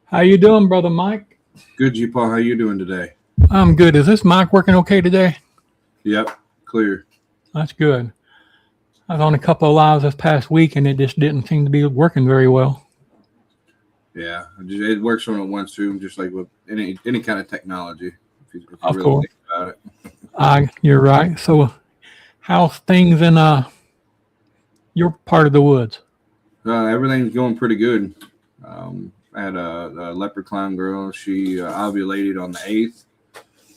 How you doing, brother Mike? Good, G-Paw. How you doing today? I'm good. Is this mic working okay today? Yep, clear. That's good. I was on a couple of lives this past week, and it just didn't seem to be working very well. Yeah, it works when it wants to, just like with any kind of technology. If you Of really course, think about it. you're right. So, how's things in your part of the woods? Everything's going pretty good. I had a leopard clown girl. She ovulated on the 8th,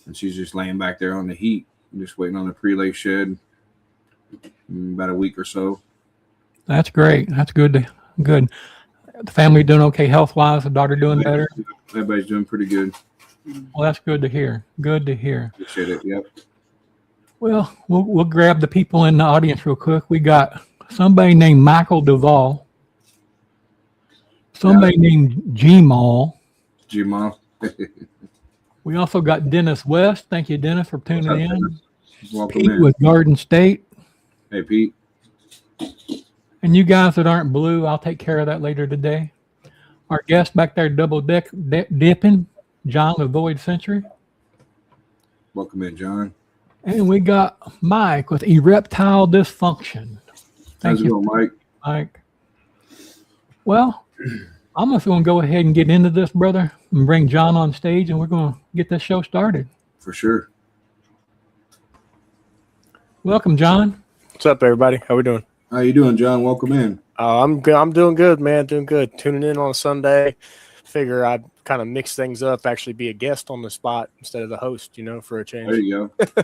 and she's just laying back there on the heat, just waiting on the prelay shed in about a week or so. That's great. That's good. Good. The family doing okay health wise. The daughter doing better. Everybody's doing pretty good. Well, that's good to hear. Good to hear. Appreciate it. Yep. Well, we'll grab the people in the audience real quick. We got somebody named Michael Duvall, somebody named G-Maw. G-Maw. We also got Dennis West. Thank you, Dennis, for tuning in. Dennis? Welcome Pete in. with Garden State. Hey, Pete. And you guys that aren't blue, I'll take care of that later today. Our guest back there double dipping, John with Void Century. Welcome in, John. And we got Mike with Erectile Dysfunction. How's it going, Mike? Mike. Well, I'm just going to go ahead and get into this, brother, and bring John on stage, and we're going to get this show started. For sure. Welcome, John. What's up, everybody? How we doing? How you doing, John? Welcome in. I'm good. I'm doing good, man. Doing good. Tuning in on a Sunday. Figure I'd kind of mix things up, actually be a guest on the spot instead of the host, for a change. There you go.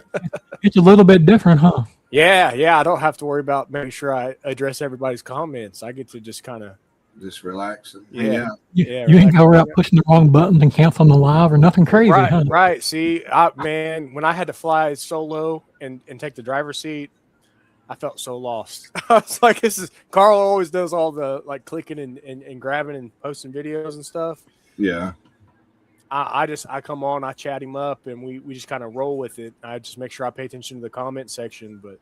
It's a little bit different, huh? Yeah. I don't have to worry about making sure I address everybody's comments. I get to just kind of just relax. And You ain't go around pushing the wrong buttons and canceling the live or nothing crazy, huh? Right. See, man, when I had to fly solo and take the driver's seat, I felt so lost. I was like, Carl always does all the clicking and grabbing and posting videos and stuff. Yeah. I come on, I chat him up, and we just kind of roll with it. I just make sure I pay attention to the comment section. But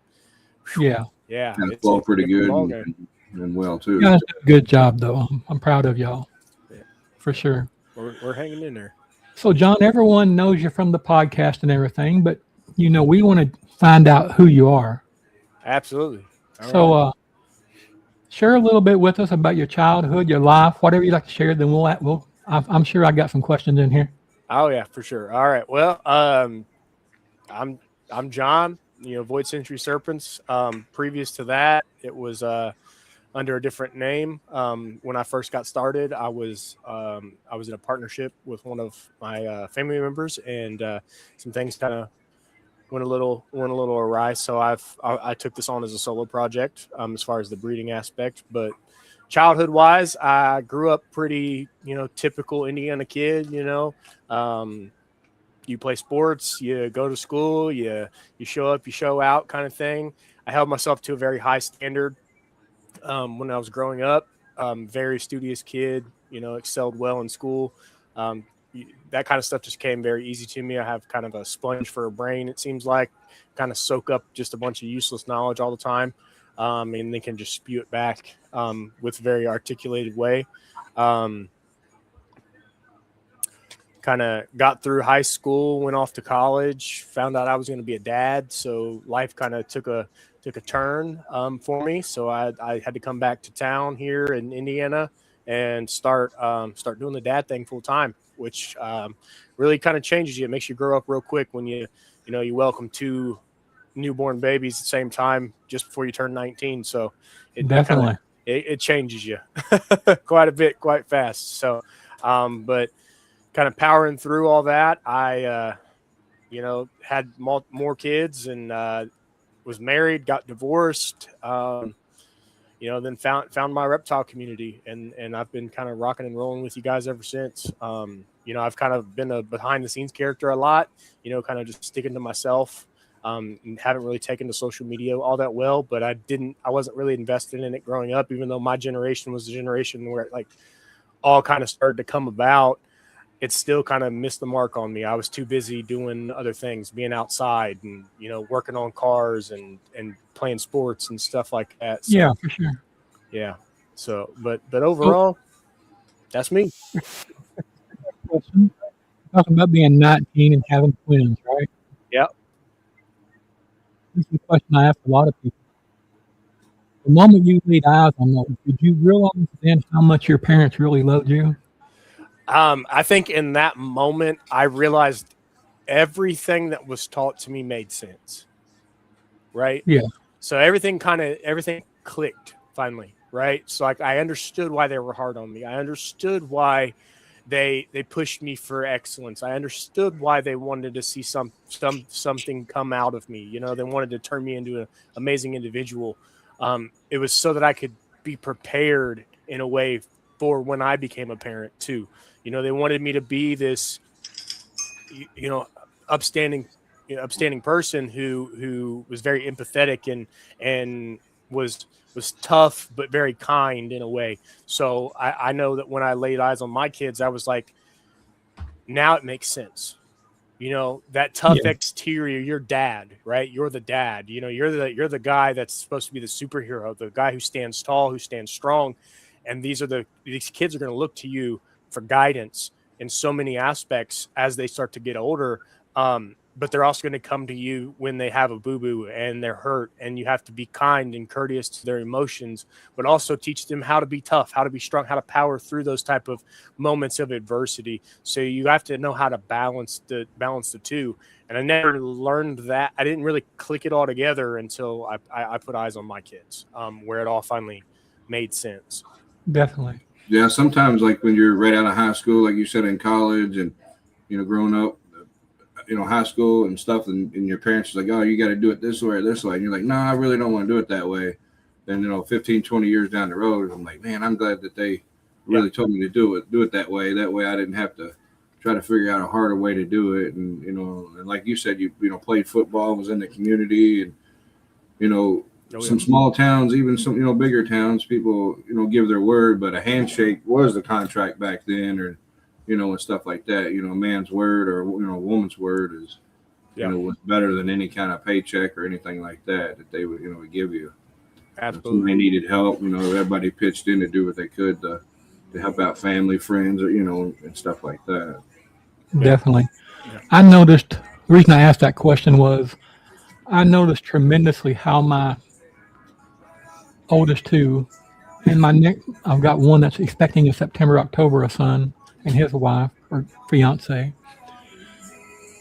yeah, it's all pretty good and well too. You guys do a good job, though. I'm proud of y'all. Yeah. For sure. We're hanging in there. So, John, everyone knows you from the podcast and everything, but we want to find out who you are. Absolutely. All share a little bit with us about your childhood, your life, whatever you'd like to share. Then I'm sure I got some questions in here. Oh yeah, for sure. All right. Well, I'm John. Void Century Serpents. Previous to that, it was under a different name. When I first got started, I was in a partnership with one of my family members, and some things kind of went a little awry. So I took this on as a solo project as far as the breeding aspect. But childhood wise, I grew up pretty, typical Indiana kid. You play sports, you go to school, you show up, you show out kind of thing. I held myself to a very high standard when I was growing up. Very studious kid, excelled well in school. That kind of stuff just came very easy to me. I have kind of a sponge for a brain, it seems like, kind of soak up just a bunch of useless knowledge all the time, and then can just spew it back with a very articulated way. Kind of got through high school, went off to college, found out I was going to be a dad, so life kind of took a turn for me. So I had to come back to town here in Indiana and start doing the dad thing full time, which really kind of changes you. It makes you grow up real quick when you welcome two newborn babies at the same time just before you turn 19. So it definitely it changes you quite a bit, quite fast. So, but kind of powering through all that, I had more kids and was married, got divorced. Then found my reptile community, and I've been kind of rocking and rolling with you guys ever since. I've kind of been a behind the scenes character a lot, kind of just sticking to myself, and haven't really taken to social media all that well, but I wasn't really invested in it growing up, even though my generation was the generation where it all kind of started to come about. It still kind of missed the mark on me. I was too busy doing other things, being outside and, working on cars and playing sports and stuff like that. So, yeah, for sure. Yeah. So, but overall, that's me. question. Talking about being 19 and having twins, right? Yep. This is a question I ask a lot of people. The moment you laid eyes on those, did you realize then how much your parents really loved you? I think in that moment, I realized everything that was taught to me made sense. Right. Yeah. So everything clicked finally. Right. So like I understood why they were hard on me. I understood why they pushed me for excellence. I understood why they wanted to see something come out of me. You know, they wanted to turn me into an amazing individual. It was so that I could be prepared in a way for when I became a parent too. You know, they wanted me to be this, you know, upstanding, upstanding person who was very empathetic and was tough but very kind in a way. So I know that when I laid eyes on my kids, I was like, now it makes sense. You know, that tough Yeah. exterior, your dad, right? You're the dad. You know, you're the guy that's supposed to be the superhero, the guy who stands tall, who stands strong. And these kids are going to look to you for guidance in so many aspects as they start to get older. But they're also going to come to you when they have a boo-boo and they're hurt, and you have to be kind and courteous to their emotions, but also teach them how to be tough, how to be strong, how to power through those type of moments of adversity. So you have to know how to balance the two. And I never learned that. I didn't really click it all together until I put eyes on my kids, where it all finally made sense. Definitely. Yeah, sometimes like when you're right out of high school, like you said, in college, and growing up, high school and stuff, and your parents are like, oh, you got to do it this way or this way, and you're like, no, I really don't want to do it that way. Then 15, 20 years down the road, I'm like, man, I'm glad that they really told me to do it that way. That way I didn't have to try to figure out a harder way to do it. And and like you said, you played football, was in the community, and some small towns, even some bigger towns, people give their word, but a handshake was the contract back then, or and stuff like that. A man's word or a woman's word is was better than any kind of paycheck or anything like that they would give you. Absolutely. If they needed help, everybody pitched in to do what they could to help out family, friends, or and stuff like that. Definitely. I noticed the reason I asked that question was I noticed tremendously how my oldest two and I've got one that's expecting in September, October a son, and his wife or fiance.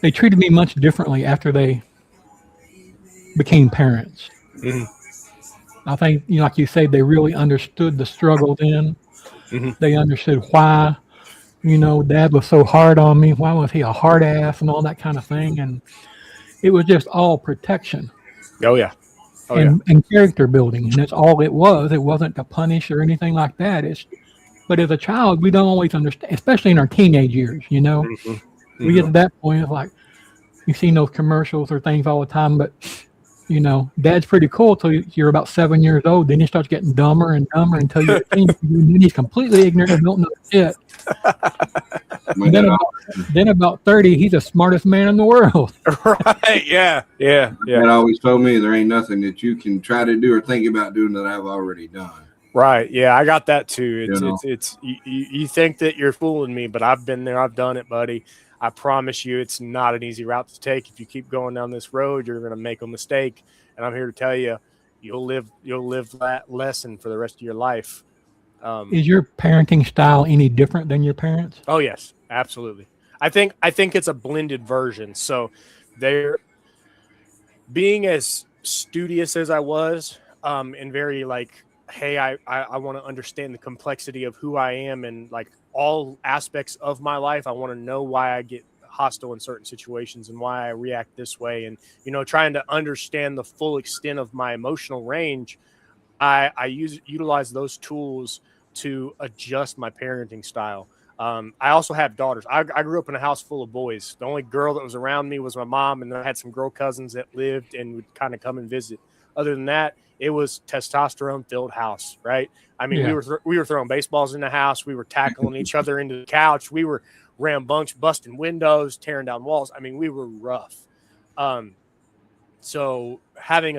They treated me much differently after they became parents. Mhm. I think, like you say, they really understood the struggle then. Mhm. They understood why, dad was so hard on me. Why was he a hard ass and all that kind of thing? And it was just all protection Oh yeah. Oh yeah. and character building. And that's all it was. It wasn't to punish or anything like that. But as a child, we don't always understand, especially in our teenage years, Mhm. we get Mhm. to that point of like, you've seen those commercials or things all the time, but dad's pretty cool till you're about 7 years old. Then he starts getting dumber and dumber until you're a teenager. And then he's completely ignorant and don't know shit. Then about 30, he's the smartest man in the world. Right. Yeah. Yeah. Yeah. Dad always told me there ain't nothing that you can try to do or think about doing that I've already done. Right. Yeah, I got that too. You know? It's you think that you're fooling me, but I've been there. I've done it, buddy. I promise you, it's not an easy route to take. If you keep going down this road, you're going to make a mistake. And I'm here to tell you, you'll live that lesson for the rest of your life. Is your parenting style any different than your parents? Oh yes, absolutely. I think it's a blended version. So they're being as studious as I was, and very like, hey, I want to understand the complexity of who I am and like all aspects of my life. I want to know why I get hostile in certain situations and why I react this way. And, trying to understand the full extent of my emotional range, I utilize those tools to adjust my parenting style. I also have daughters. I grew up in a house full of boys. The only girl that was around me was my mom, and then I had some girl cousins that lived and would kind of come and visit. Other than that, it was testosterone filled house, right? I mean, Yeah. we were throwing baseballs in the house. We were tackling each other into the couch. We were rambunctious, busting windows, tearing down walls. I mean, we were rough. So having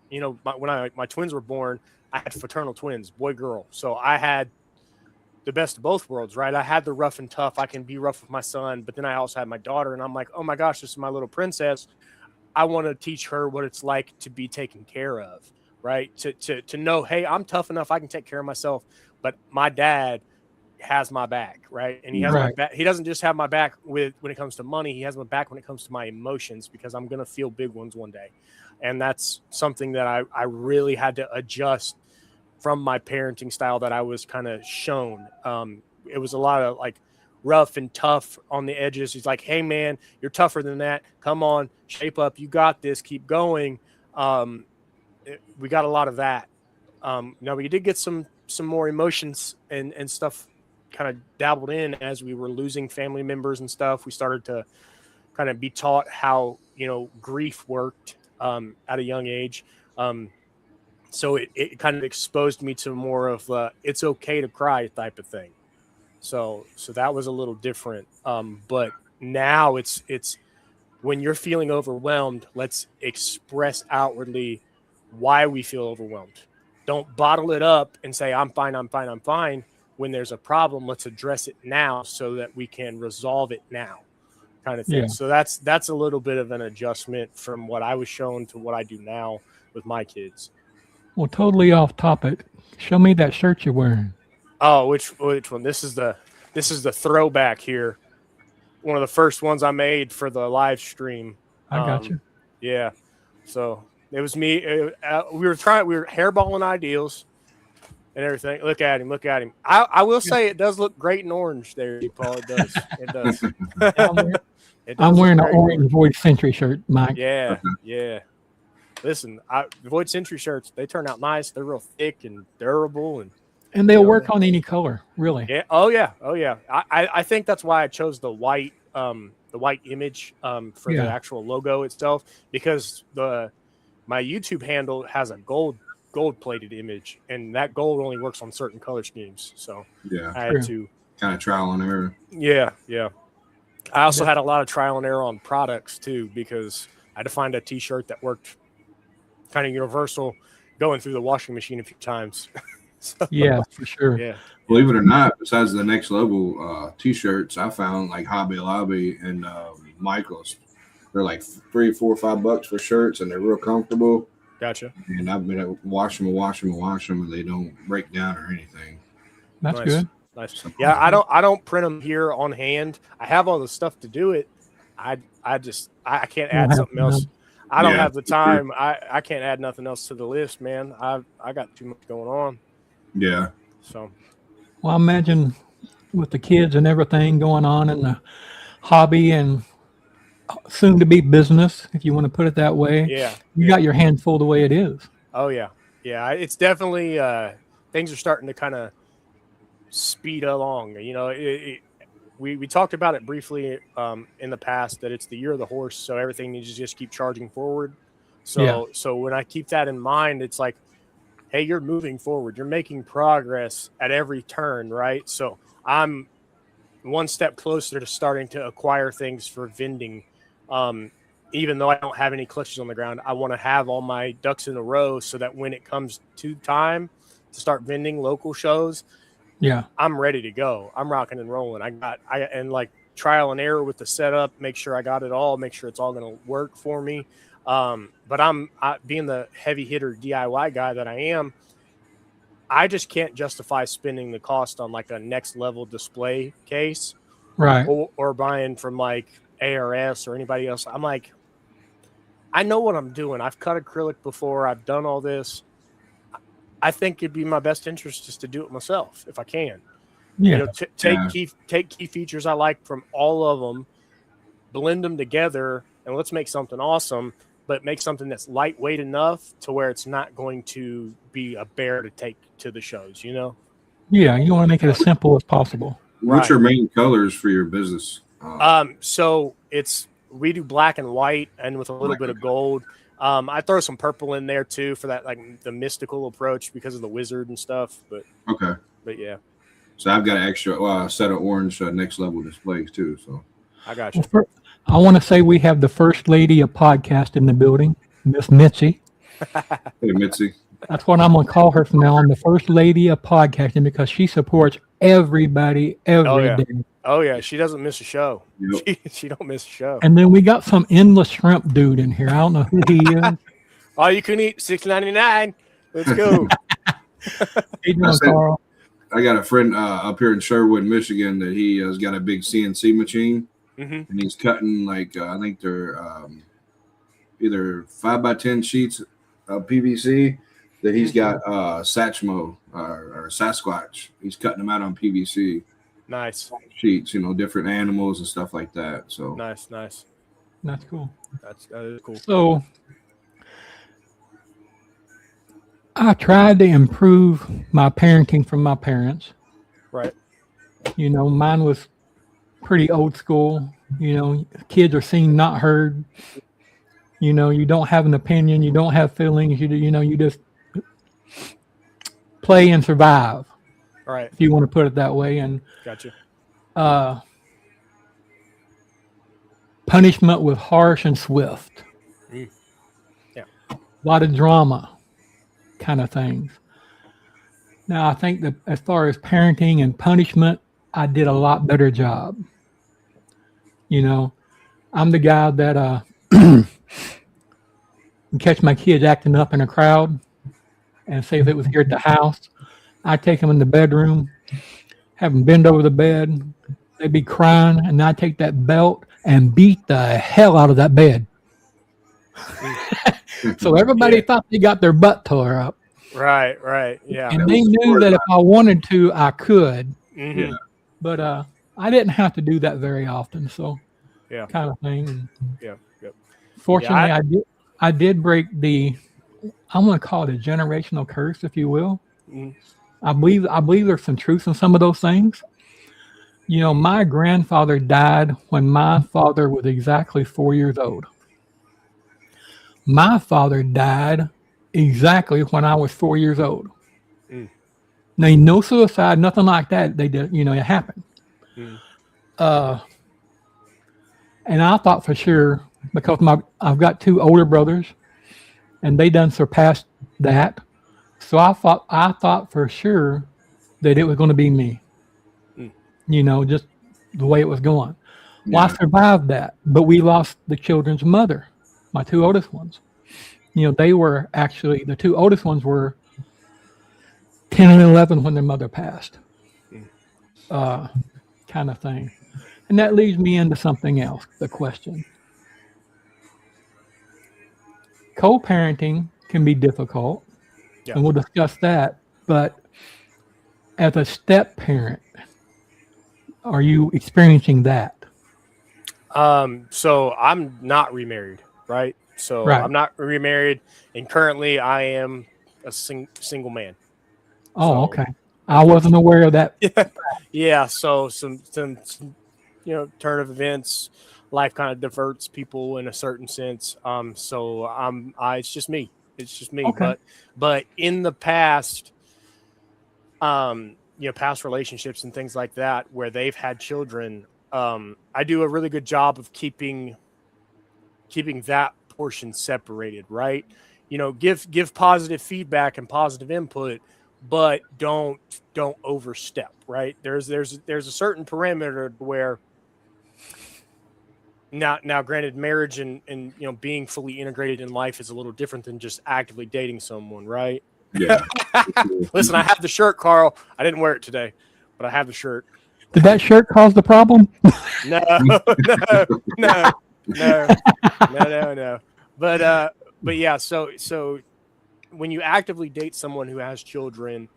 when my twins were born, I had fraternal twins, boy, girl. So I had the best of both worlds, right? I had the rough and tough. I can be rough with my son, but then I also had my daughter, and I'm like, oh my gosh, this is my little princess. I want to teach her what it's like to be taken care of, right? To know, hey, I'm tough enough. I can take care of myself, but my dad has my back, right? And he has my back. He doesn't just have my back when it comes to money. He has my back when it comes to my emotions, because I'm going to feel big ones one day. And that's something that I really had to adjust from my parenting style that I was kind of shown. It was a lot of like rough and tough on the edges. He's like, hey man, you're tougher than that. Come on, shape up. You got this. Keep going. We got a lot of that. Now we did get some more emotions and stuff kind of dabbled in as we were losing family members and stuff. We started to kind of be taught how, grief worked at a young age. So it kind of exposed me to more of it's okay to cry type of thing. So that was a little different. But now it's when you're feeling overwhelmed, let's express outwardly why we feel overwhelmed. Don't bottle it up and say, I'm fine. When there's a problem, let's address it now so that we can resolve it now, kind of thing. Yeah. So that's a little bit of an adjustment from what I was shown to what I do now with my kids. Well, totally off topic. Show me that shirt you're wearing. Oh, which one? This is the throwback here. One of the first ones I made for the live stream. I got you. Yeah. So it was me. We were hairballing ideals and everything. Look at him. I will say it does look great in orange there, Paul. It does. It does. I'm wearing an orange Void Century shirt, Mike. Yeah. Listen, the Void Century shirts, they turn out nice. They're real thick and durable, and they'll work on any color, really. Yeah. Oh yeah. I think that's why I chose the white image for the actual logo itself, because my YouTube handle has a gold plated image, and that gold only works on certain color schemes. So I had to kind of trial and error. Yeah. I also had a lot of trial and error on products too, because I had to find a t-shirt that worked kind of universal, going through the washing machine a few times. So, yeah, for sure. Yeah. Believe it or not, besides the Next Level t-shirts, I found like Hobby Lobby and Michael's. They're like $3, $4, $5 for shirts, and they're real comfortable. Gotcha. And I've been wash them, and they don't break down or anything. That's good. Nice. Yeah, I don't print them here on hand. I have all the stuff to do it. I can't add something else. I don't have the time. I can't add nothing else to the list, man. I got too much going on. Yeah. So. Well, I imagine with the kids and everything going on in the hobby and soon to be business, if you want to put it that way. Yeah. You got your hands full the way it is. Oh yeah. Yeah. It's definitely things are starting to kind of speed along. We talked about it briefly in the past, that it's the year of the horse, so everything needs to just keep charging forward. So when I keep that in mind, it's like, hey, you're moving forward. You're making progress at every turn, right? So I'm one step closer to starting to acquire things for vending. Even though I don't have any clutches on the ground, I want to have all my ducks in a row so that when it comes to time to start vending local shows, I'm ready to go. I'm rocking and rolling. And like trial and error with the setup, make sure I got it all, make sure it's all going to work for me. But I being the heavy hitter DIY guy that I am, I just can't justify spending the cost on like a Next Level display case, right? Or buying from like ARS or anybody else. I'm like, I know what I'm doing. I've cut acrylic before. I've done all this. I think it'd be my best interest just to do it myself if I can. Yeah. Take key features I like from all of them, blend them together, and let's make something awesome. But make something that's lightweight enough to where it's not going to be a bear to take to the shows, Yeah, you want to make it as simple as possible. What's your main colors for your business? So we do black and white, and with a little bit of gold. I throw some purple in there too for that, like the mystical approach because of the wizard and stuff. But yeah. So I've got an extra set of orange Next Level displays too. So I got you. Well, I want to say we have the first lady of podcast in the building, Miss Mitzi. Hey, Mitzi. That's what I'm going to call her from now on, the first lady of podcasting, because she supports everybody every day. Oh yeah, she doesn't miss a show. Yep. She don't miss a show. And then we got some endless shrimp dude in here. I don't know who he is. All you can eat, $6.99. Let's go. How you doing, Carl? I got a friend up here in Sherwood, Michigan, that he has got a big CNC machine, and he's cutting like I think they're either 5x10 sheets of PVC that he's got Satchmo or Sasquatch. He's cutting them out on PVC. Nice sheets, different animals and stuff like that. So nice. That's cool. That is cool. So I tried to improve my parenting from my parents. Right. Mine was pretty old school. Kids are seen, not heard. You don't have an opinion. You don't have feelings. You just play and survive. Right. If you want to put it that way. And gotcha. Punishment was harsh and swift. Yeah. A lot of drama kind of things. Now, I think that as far as parenting and punishment, I did a lot better job. I'm the guy that catch my kids acting up in a crowd, and say if it was here at the house, I take them in the bedroom, have them bend over the bed, they'd be crying, and I take that belt and beat the hell out of that bed. So everybody thought they got their butt tore up. Right. Yeah. And they knew that if I wanted to, I could. Mm-hmm. But I didn't have to do that very often. So kind of thing. Yeah. Fortunately, I did break I'm going to call it a generational curse, if you will. I believe there's some truth in some of those things. My grandfather died when my father was exactly 4 years old. My father died exactly when I was 4 years old. Now, no suicide, nothing like that. They did, it happened. And I thought for sure, because I've got two older brothers, and they done surpassed that. So I thought for sure that it was going to be me. Just the way it was going. Well, I survived that, but we lost the children's mother, my two oldest ones. They were actually, the two oldest ones were 10 and 11 when their mother passed. Kind of thing. And that leads me into something else, the question. Co-parenting can be difficult, and we'll discuss that, but as a step parent, are you experiencing that? So I'm not remarried, right? So I'm not remarried, and currently I am a single man. Oh, okay. I wasn't aware of that. Yeah. So some turn of events, life kind of diverts people in a certain sense. So it's just me. It's just me. Okay. But in the past, past relationships and things like that, where they've had children, I do a really good job of keeping that portion separated, right? Give positive feedback and positive input, but don't overstep, right? There's a certain parameter where now granted, marriage and being fully integrated in life is a little different than just actively dating someone, right? Yeah. Listen, I have the shirt, Carl. I didn't wear it today, but I have the shirt. Did that shirt cause the problem? No. But yeah, so when you actively date someone who has children,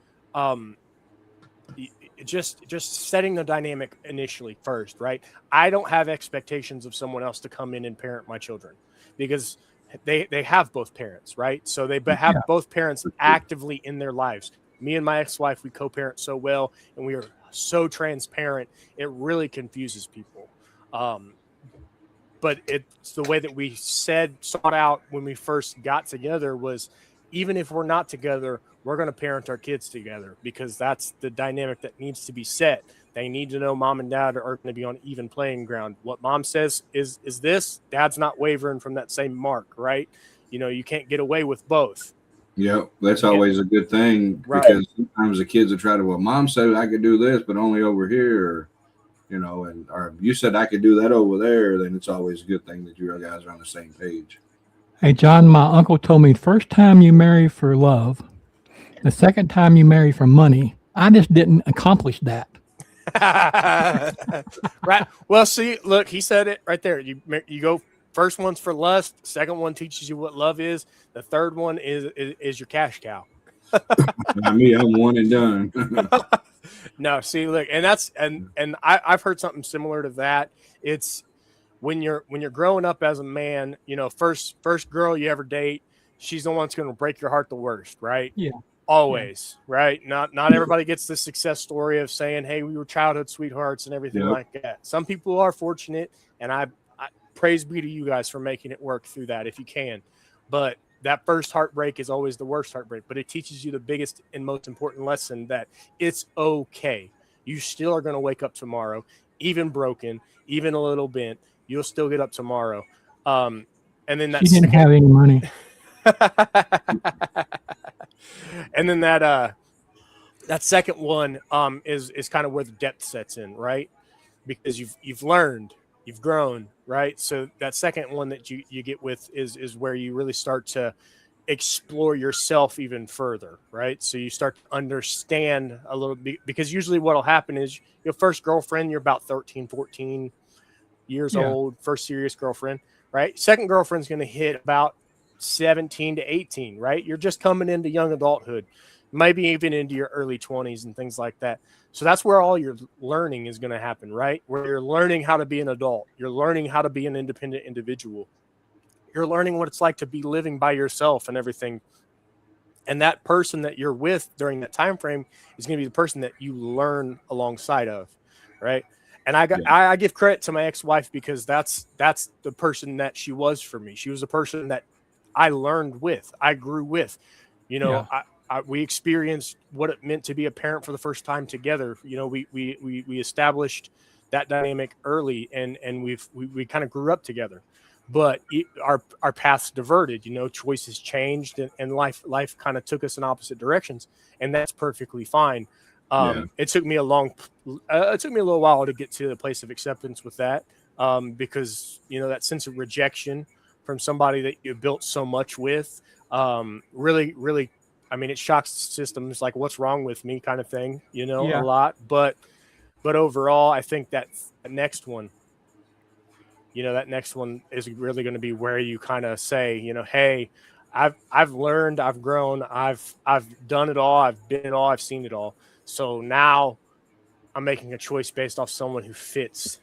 just setting the dynamic initially first, right? I don't have expectations of someone else to come in and parent my children, because they have both parents, right? So they have both parents actively in their lives. Me and my ex-wife, we co-parent so well, and we are so transparent, it really confuses people. But it's the way that we sought out when we first got together was, even if we're not together, we're going to parent our kids together, because that's the dynamic that needs to be set. They need to know mom and dad are going to be on even playing ground. What mom says is this, dad's not wavering from that same mark, right? You can't get away with both. Yep, that's always a good thing Right. because sometimes the kids will try to, well, mom said I could do this, but only over here, or, or you said I could do that over there. Then it's always a good thing that you guys are on the same page. Hey, John, my uncle told me the first time you marry for love, the second time you marry for money. I just didn't accomplish that. Right. Well, see, look, he said it right there. You go. First one's for lust. Second one teaches you what love is. The third one is your cash cow. Not me. I'm one and done. No, see, look, and that's and I've heard something similar to that. It's when you're growing up as a man, first girl you ever date, she's the one that's going to break your heart the worst, right? Yeah. Always, right? Not everybody gets the success story of saying, "Hey, we were childhood sweethearts" and everything like that. Some people are fortunate, and I praise be to you guys for making it work through that if you can. But that first heartbreak is always the worst heartbreak. But it teaches you the biggest and most important lesson that it's okay. You still are going to wake up tomorrow, even broken, even a little bent. You'll still get up tomorrow. And then that she didn't have any money. And then that second one is kind of where the depth sets in, right? Because you've learned, you've grown, right? So that second one that you get with is where you really start to explore yourself even further, right? So you start to understand a little bit, because usually what'll happen is your first girlfriend, you're about 13, 14 years old, first serious girlfriend, right? Second girlfriend's going to hit about 17 to 18, right? You're just coming into young adulthood, maybe even into your early 20s and things like that. So that's where all your learning is going to happen, right? Where you're learning how to be an adult. You're learning how to be an independent individual. You're learning what it's like to be living by yourself and everything. And that person that you're with during that time frame is going to be the person that you learn alongside of, right? And I give credit to my ex-wife because that's the person that she was for me. She was a person that I learned with, I grew with, we experienced what it meant to be a parent for the first time together. We established that dynamic early, and we kind of grew up together. But our paths diverted. Choices changed, and life kind of took us in opposite directions, and that's perfectly fine. It took me a little while to get to the place of acceptance with that, because that sense of rejection from somebody that you built so much with, really, I mean, it shocks systems, like what's wrong with me kind of thing, a lot. But overall, I think that next one, that next one is really going to be where you kind of say, hey, I've learned, I've grown, I've done it all, I've been it all, I've seen it all. So now I'm making a choice based off someone who fits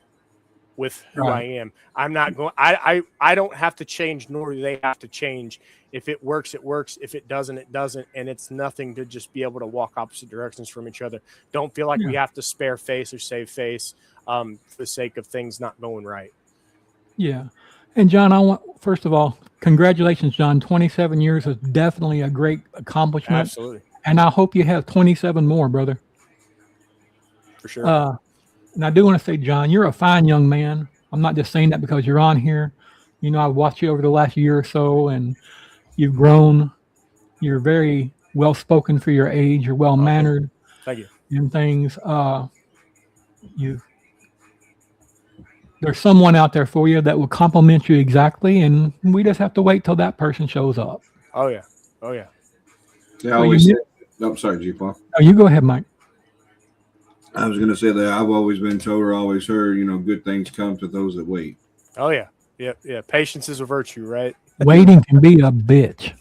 with who I am. I'm not going, I don't have to change, nor do they have to change. If it works, it works. If it doesn't, it doesn't. And it's nothing to just be able to walk opposite directions from each other. Don't feel like we have to spare face or save face for the sake of things not going right. Yeah. And John, first of all, congratulations, John. 27 years is definitely a great accomplishment. Absolutely. And I hope you have 27 more, brother. For sure. And I do want to say, John, you're a fine young man. I'm not just saying that because you're on here. I've watched you over the last year or so, and you've grown. You're very well-spoken for your age. You're well-mannered. Thank you. And things. There's someone out there for you that will compliment you exactly, and we just have to wait till that person shows up. Oh, yeah. Oh, yeah. Yeah, I always say, I'm sorry, G-Paw. Oh, you go ahead, Mike. I was going to say that I've always been told or always heard, good things come to those that wait. Oh, yeah. Yeah. Patience is a virtue, right? Waiting can be a bitch.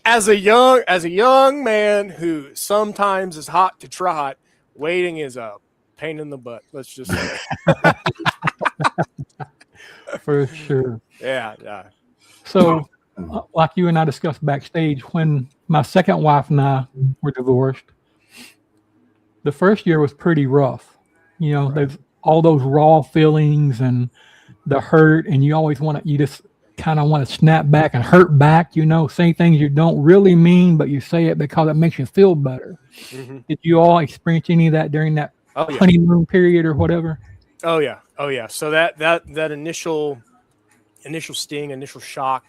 As a young man who sometimes is hot to trot, waiting is a pain in the butt. Let's just say. For sure. Yeah. So, like you and I discussed backstage, when my second wife and I were divorced, the first year was pretty rough. There's all those raw feelings and the hurt, and you just kind of want to snap back and hurt back, say things you don't really mean, but you say it because it makes you feel better. Mm-hmm. Did you all experience any of that during that honeymoon period or whatever? Oh yeah. So that initial sting, initial shock,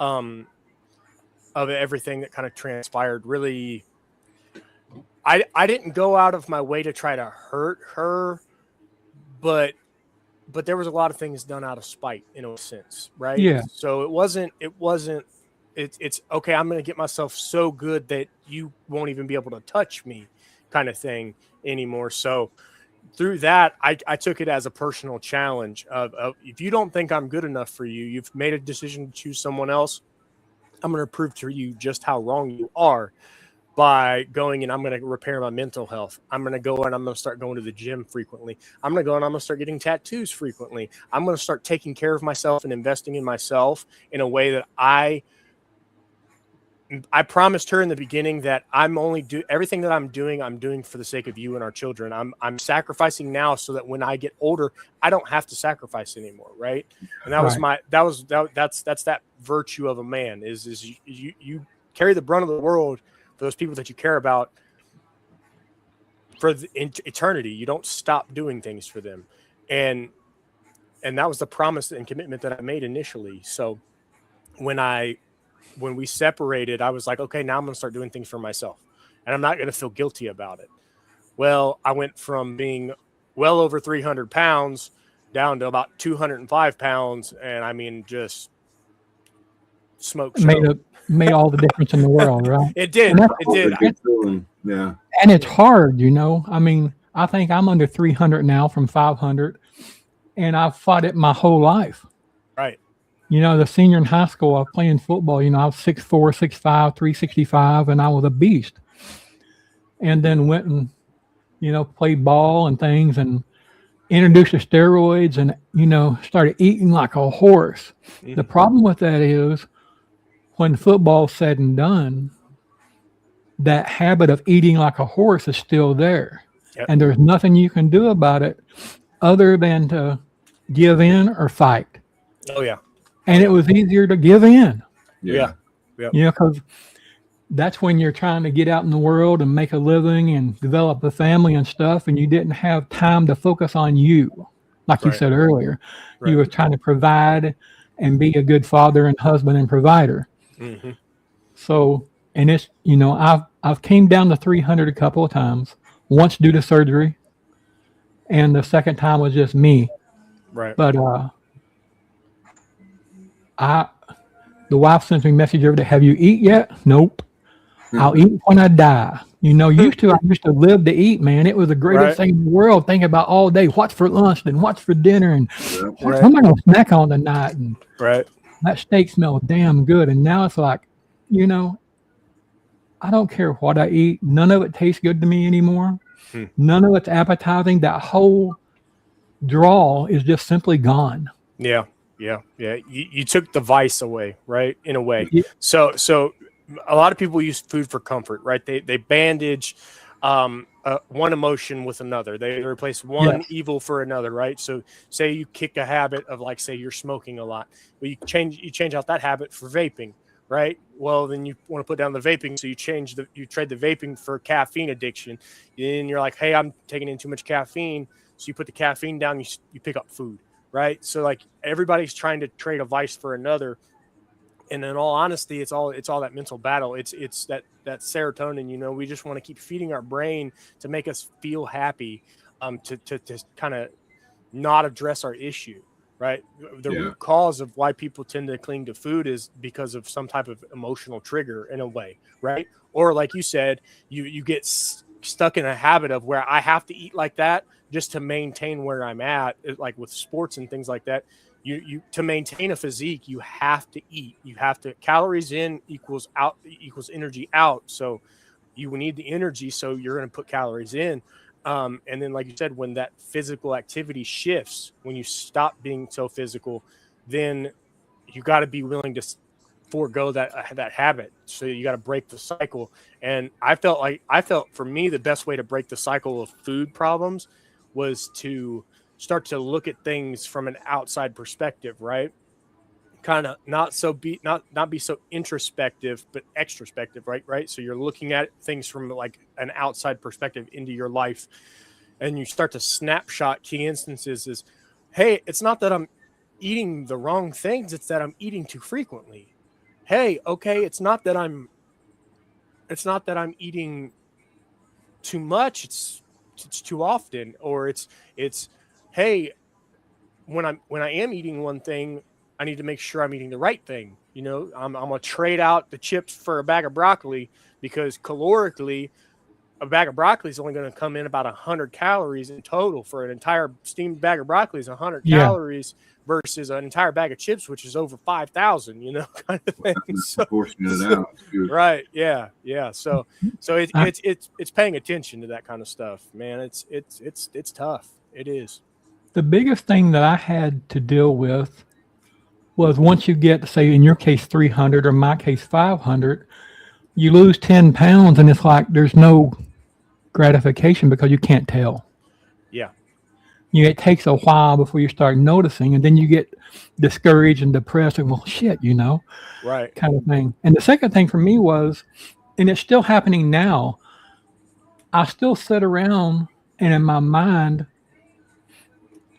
of everything that kind of transpired. Really, I didn't go out of my way to try to hurt her, but there was a lot of things done out of spite in a sense, right? Yeah. So it's okay, I'm going to get myself so good that you won't even be able to touch me kind of thing anymore. So through that, I took it as a personal challenge of if you don't think I'm good enough for you, you've made a decision to choose someone else, I'm going to prove to you just how wrong you are by going, and I'm going to repair my mental health. I'm going to go and I'm going to start going to the gym frequently. I'm going to go and I'm going to start getting tattoos frequently. I'm going to start taking care of myself and investing in myself in a way that I promised her in the beginning that everything that I'm doing for the sake of you and our children. I'm sacrificing now so that when I get older, I don't have to sacrifice anymore. Right. And that's that virtue of a man is you carry the brunt of the world for those people that you care about for eternity. You don't stop doing things for them. And that was the promise and commitment that I made initially. So when we separated, I was like, okay, now I'm going to start doing things for myself and I'm not going to feel guilty about it. Well, I went from being well over 300 pounds down to about 205 pounds. And I mean, just smoke show. Made all the difference in the world, right? It did. It did. Yeah. And it's hard, you know. I mean, I think I'm under 300 now from 500, and I've fought it my whole life. Right. You know, the senior in high school, I was playing football. You know, I was 6'4", 6'5", 365, and I was a beast. And then went and, you know, played ball and things and introduced to steroids and, you know, started eating like a horse. Mm-hmm. The problem with that is when football's said and done, that habit of eating like a horse is still there. Yep. And there's nothing you can do about it other than to give in or fight. Oh, yeah. And it was easier to give in. Yeah. Yep. You know, because that's when you're trying to get out in the world and make a living and develop a family and stuff, and you didn't have time to focus on you. Like you said earlier, you were trying to provide and be a good father and husband and provider. Mm-hmm. So, and it's, you know, I've came down to 300 a couple of times, once due to surgery, and the second time was just me. Right. But the wife sends me a message every day. Have you eat yet? Nope. I'll eat when I die. You know, I used to live to eat, man. It was the greatest thing in the world. Think about all day, what's for lunch and what's for dinner and what am I going to snack on tonight? And that steak smells damn good. And now it's like, you know, I don't care what I eat. None of it tastes good to me anymore. None of it's appetizing. That whole draw is just simply gone. Yeah. You took the vice away, right? In a way. Yeah. So a lot of people use food for comfort, right? They bandage one emotion with another. They replace one evil for another, right? So say you kick a habit of, like, say you're smoking a lot, but you change out that habit for vaping, right? Well, then you want to put down the vaping, so you trade the vaping for caffeine addiction. Then you're like, hey, I'm taking in too much caffeine, so you put the caffeine down, you pick up food, right? So like everybody's trying to trade a vice for another. And in all honesty, it's all that mental battle. It's that serotonin, you know, we just want to keep feeding our brain to make us feel happy, to kind of not address our issue, right? The root cause of why people tend to cling to food is because of some type of emotional trigger in a way, right? Or like you said, you get stuck in a habit of where I have to eat like that just to maintain where I'm at, like with sports and things like that. You to maintain a physique, you have to eat. You have to, calories in equals energy out. So you need the energy, so you're going to put calories in. And then, like you said, when that physical activity shifts, when you stop being so physical, then you got to be willing to forego that habit. So you got to break the cycle. And I felt for me, the best way to break the cycle of food problems was to start to look at things from an outside perspective, right? Kind of not be so introspective, but extrospective, right? So you're looking at things from like an outside perspective into your life, and you start to snapshot key instances as, hey, it's not that I'm eating the wrong things, it's that I'm eating too frequently, hey, okay, it's not that I'm eating too much, it's too often, or it's hey, when I am eating one thing, I need to make sure I'm eating the right thing. You know, I'm gonna trade out the chips for a bag of broccoli, because calorically a bag of broccoli is only going to come in about 100 calories in total. For an entire steamed bag of broccoli is 100 calories versus an entire bag of chips, which is over 5,000, you know, kind of thing. So, right. Yeah. Yeah. So it's paying attention to that kind of stuff, man. It's tough. It is. The biggest thing that I had to deal with was once you get, say, in your case, 300, or my case, 500, you lose 10 pounds and it's like there's no gratification because you can't tell. Yeah. It takes a while before you start noticing, and then you get discouraged and depressed and, well, shit, you know, right, kind of thing. And the second thing for me was, and it's still happening now, I still sit around and in my mind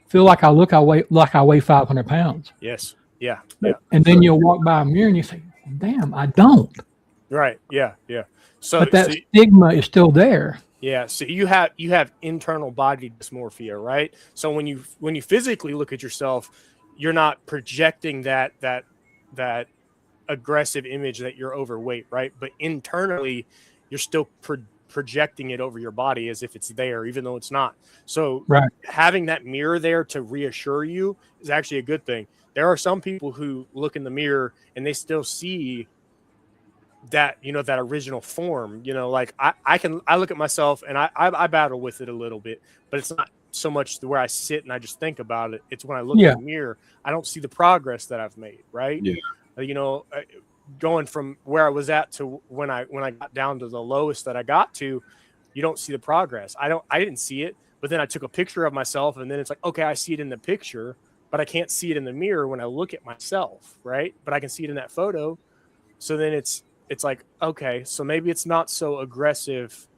feel like I weigh 500 pounds. Yes. Yeah. Yeah. And then you'll walk by a mirror and you say, damn, I don't. Right. Yeah. Yeah. So, but that stigma is still there. Yeah. So you have internal body dysmorphia, right? So when you physically look at yourself, you're not projecting that aggressive image that you're overweight, right? But internally, you're still projecting it over your body as if it's there, even though it's not. So having that mirror there to reassure you is actually a good thing. There are some people who look in the mirror and they still see that, you know, that original form, you know, like I look at myself and I battle with it a little bit, but it's not so much where I sit and I just think about it. It's when I look in the mirror, I don't see the progress that I've made. Right. Yeah. You know, going from where I was at to when I got down to the lowest that I got to, you don't see the progress. I didn't see it, but then I took a picture of myself and then it's like, okay, I see it in the picture, but I can't see it in the mirror when I look at myself. Right. But I can see it in that photo. So then it's like, okay, so maybe it's not so aggressive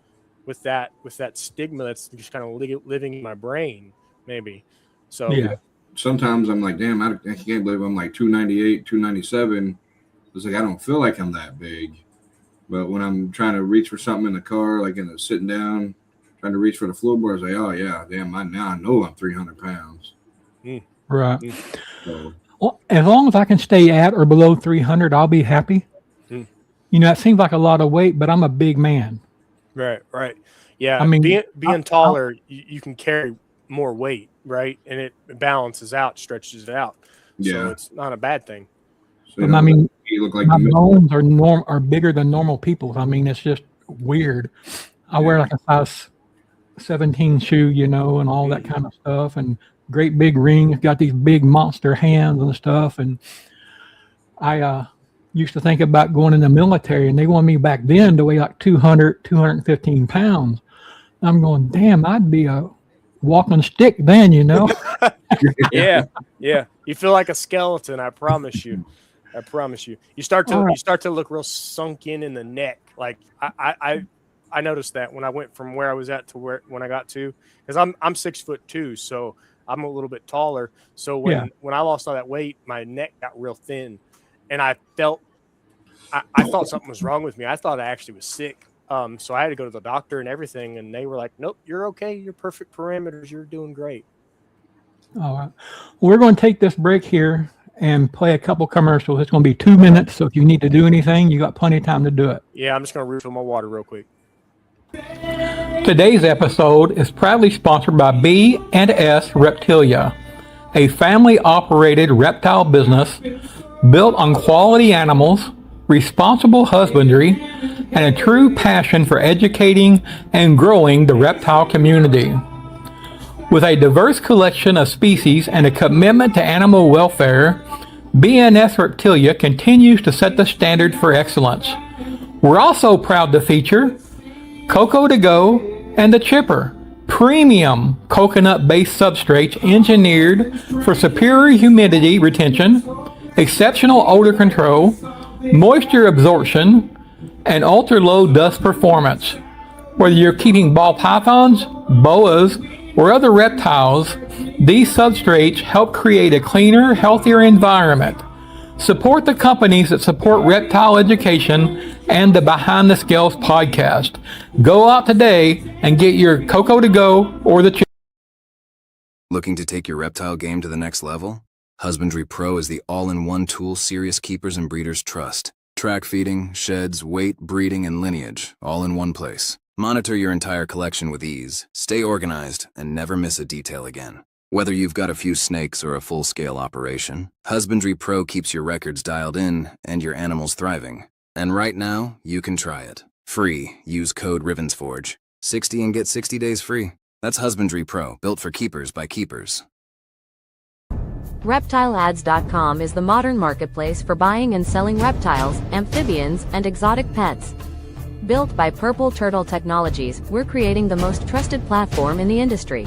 with that stigma that's just kind of living in my brain, maybe. So yeah. Sometimes I'm like, damn, I can't believe I'm like 298, 297. It's like I don't feel like I'm that big. But when I'm trying to reach for something in the car, like in the sitting down, trying to reach for the floorboard, I was like, oh yeah, damn, now I know I'm 300 pounds. Right. So. Well, as long as I can stay at or below 300, I'll be happy. You know, it seems like a lot of weight, but I'm a big man. Right. Yeah. I mean, being taller, you can carry more weight, right? And it balances out, stretches it out. Yeah. So it's not a bad thing. So, I mean, you look like my bones are bigger than normal people's. I mean, it's just weird. I wear like a size 17 shoe, you know, and all that kind of stuff, and great big rings, got these big monster hands and stuff. And I used to think about going in the military, and they wanted me back then to weigh like 200, 215 pounds. I'm going, damn, I'd be a walking stick then, you know? Yeah. You feel like a skeleton, I promise you. You start to look real sunk in the neck. Like I noticed that when I went from where I was at to when I got to, because I'm 6'2", so I'm a little bit taller. So when I lost all that weight, my neck got real thin. And I thought something was wrong with me. I thought I actually was sick. So I had to go to the doctor and everything. And they were like, nope, you're okay. You're perfect parameters. You're doing great. All right. We're going to take this break here and play a couple commercials. It's going to be 2 minutes. So if you need to do anything, you got plenty of time to do it. Yeah, I'm just going to refill my water real quick. Today's episode is proudly sponsored by B&S Reptilia, a family-operated reptile business built on quality animals, responsible husbandry, and a true passion for educating and growing the reptile community. With a diverse collection of species and a commitment to animal welfare, B&S Reptilia continues to set the standard for excellence. We're also proud to feature Coco to Go and the Chipper, premium coconut-based substrates engineered for superior humidity retention, exceptional odor control, moisture absorption, and ultra-low dust performance. Whether you're keeping ball pythons, boas, or other reptiles, these substrates help create a cleaner, healthier environment. Support the companies that support reptile education and the Behind the Scales podcast. Go out today and get your Cocoa to Go or the Looking to take your reptile game to the next level? Husbandry Pro is the all-in-one tool serious keepers and breeders trust. Track feeding, sheds, weight, breeding, and lineage, all in one place. Monitor your entire collection with ease, stay organized, and never miss a detail again. Whether you've got a few snakes or a full-scale operation, Husbandry Pro keeps your records dialed in and your animals thriving. And right now, you can try it. Free. Use code RIVENSFORGE. 60 and get 60 days free. That's Husbandry Pro, built for keepers by keepers. ReptileAds.com is the modern marketplace for buying and selling reptiles, amphibians, and exotic pets. Built by Purple Turtle Technologies, we're creating the most trusted platform in the industry.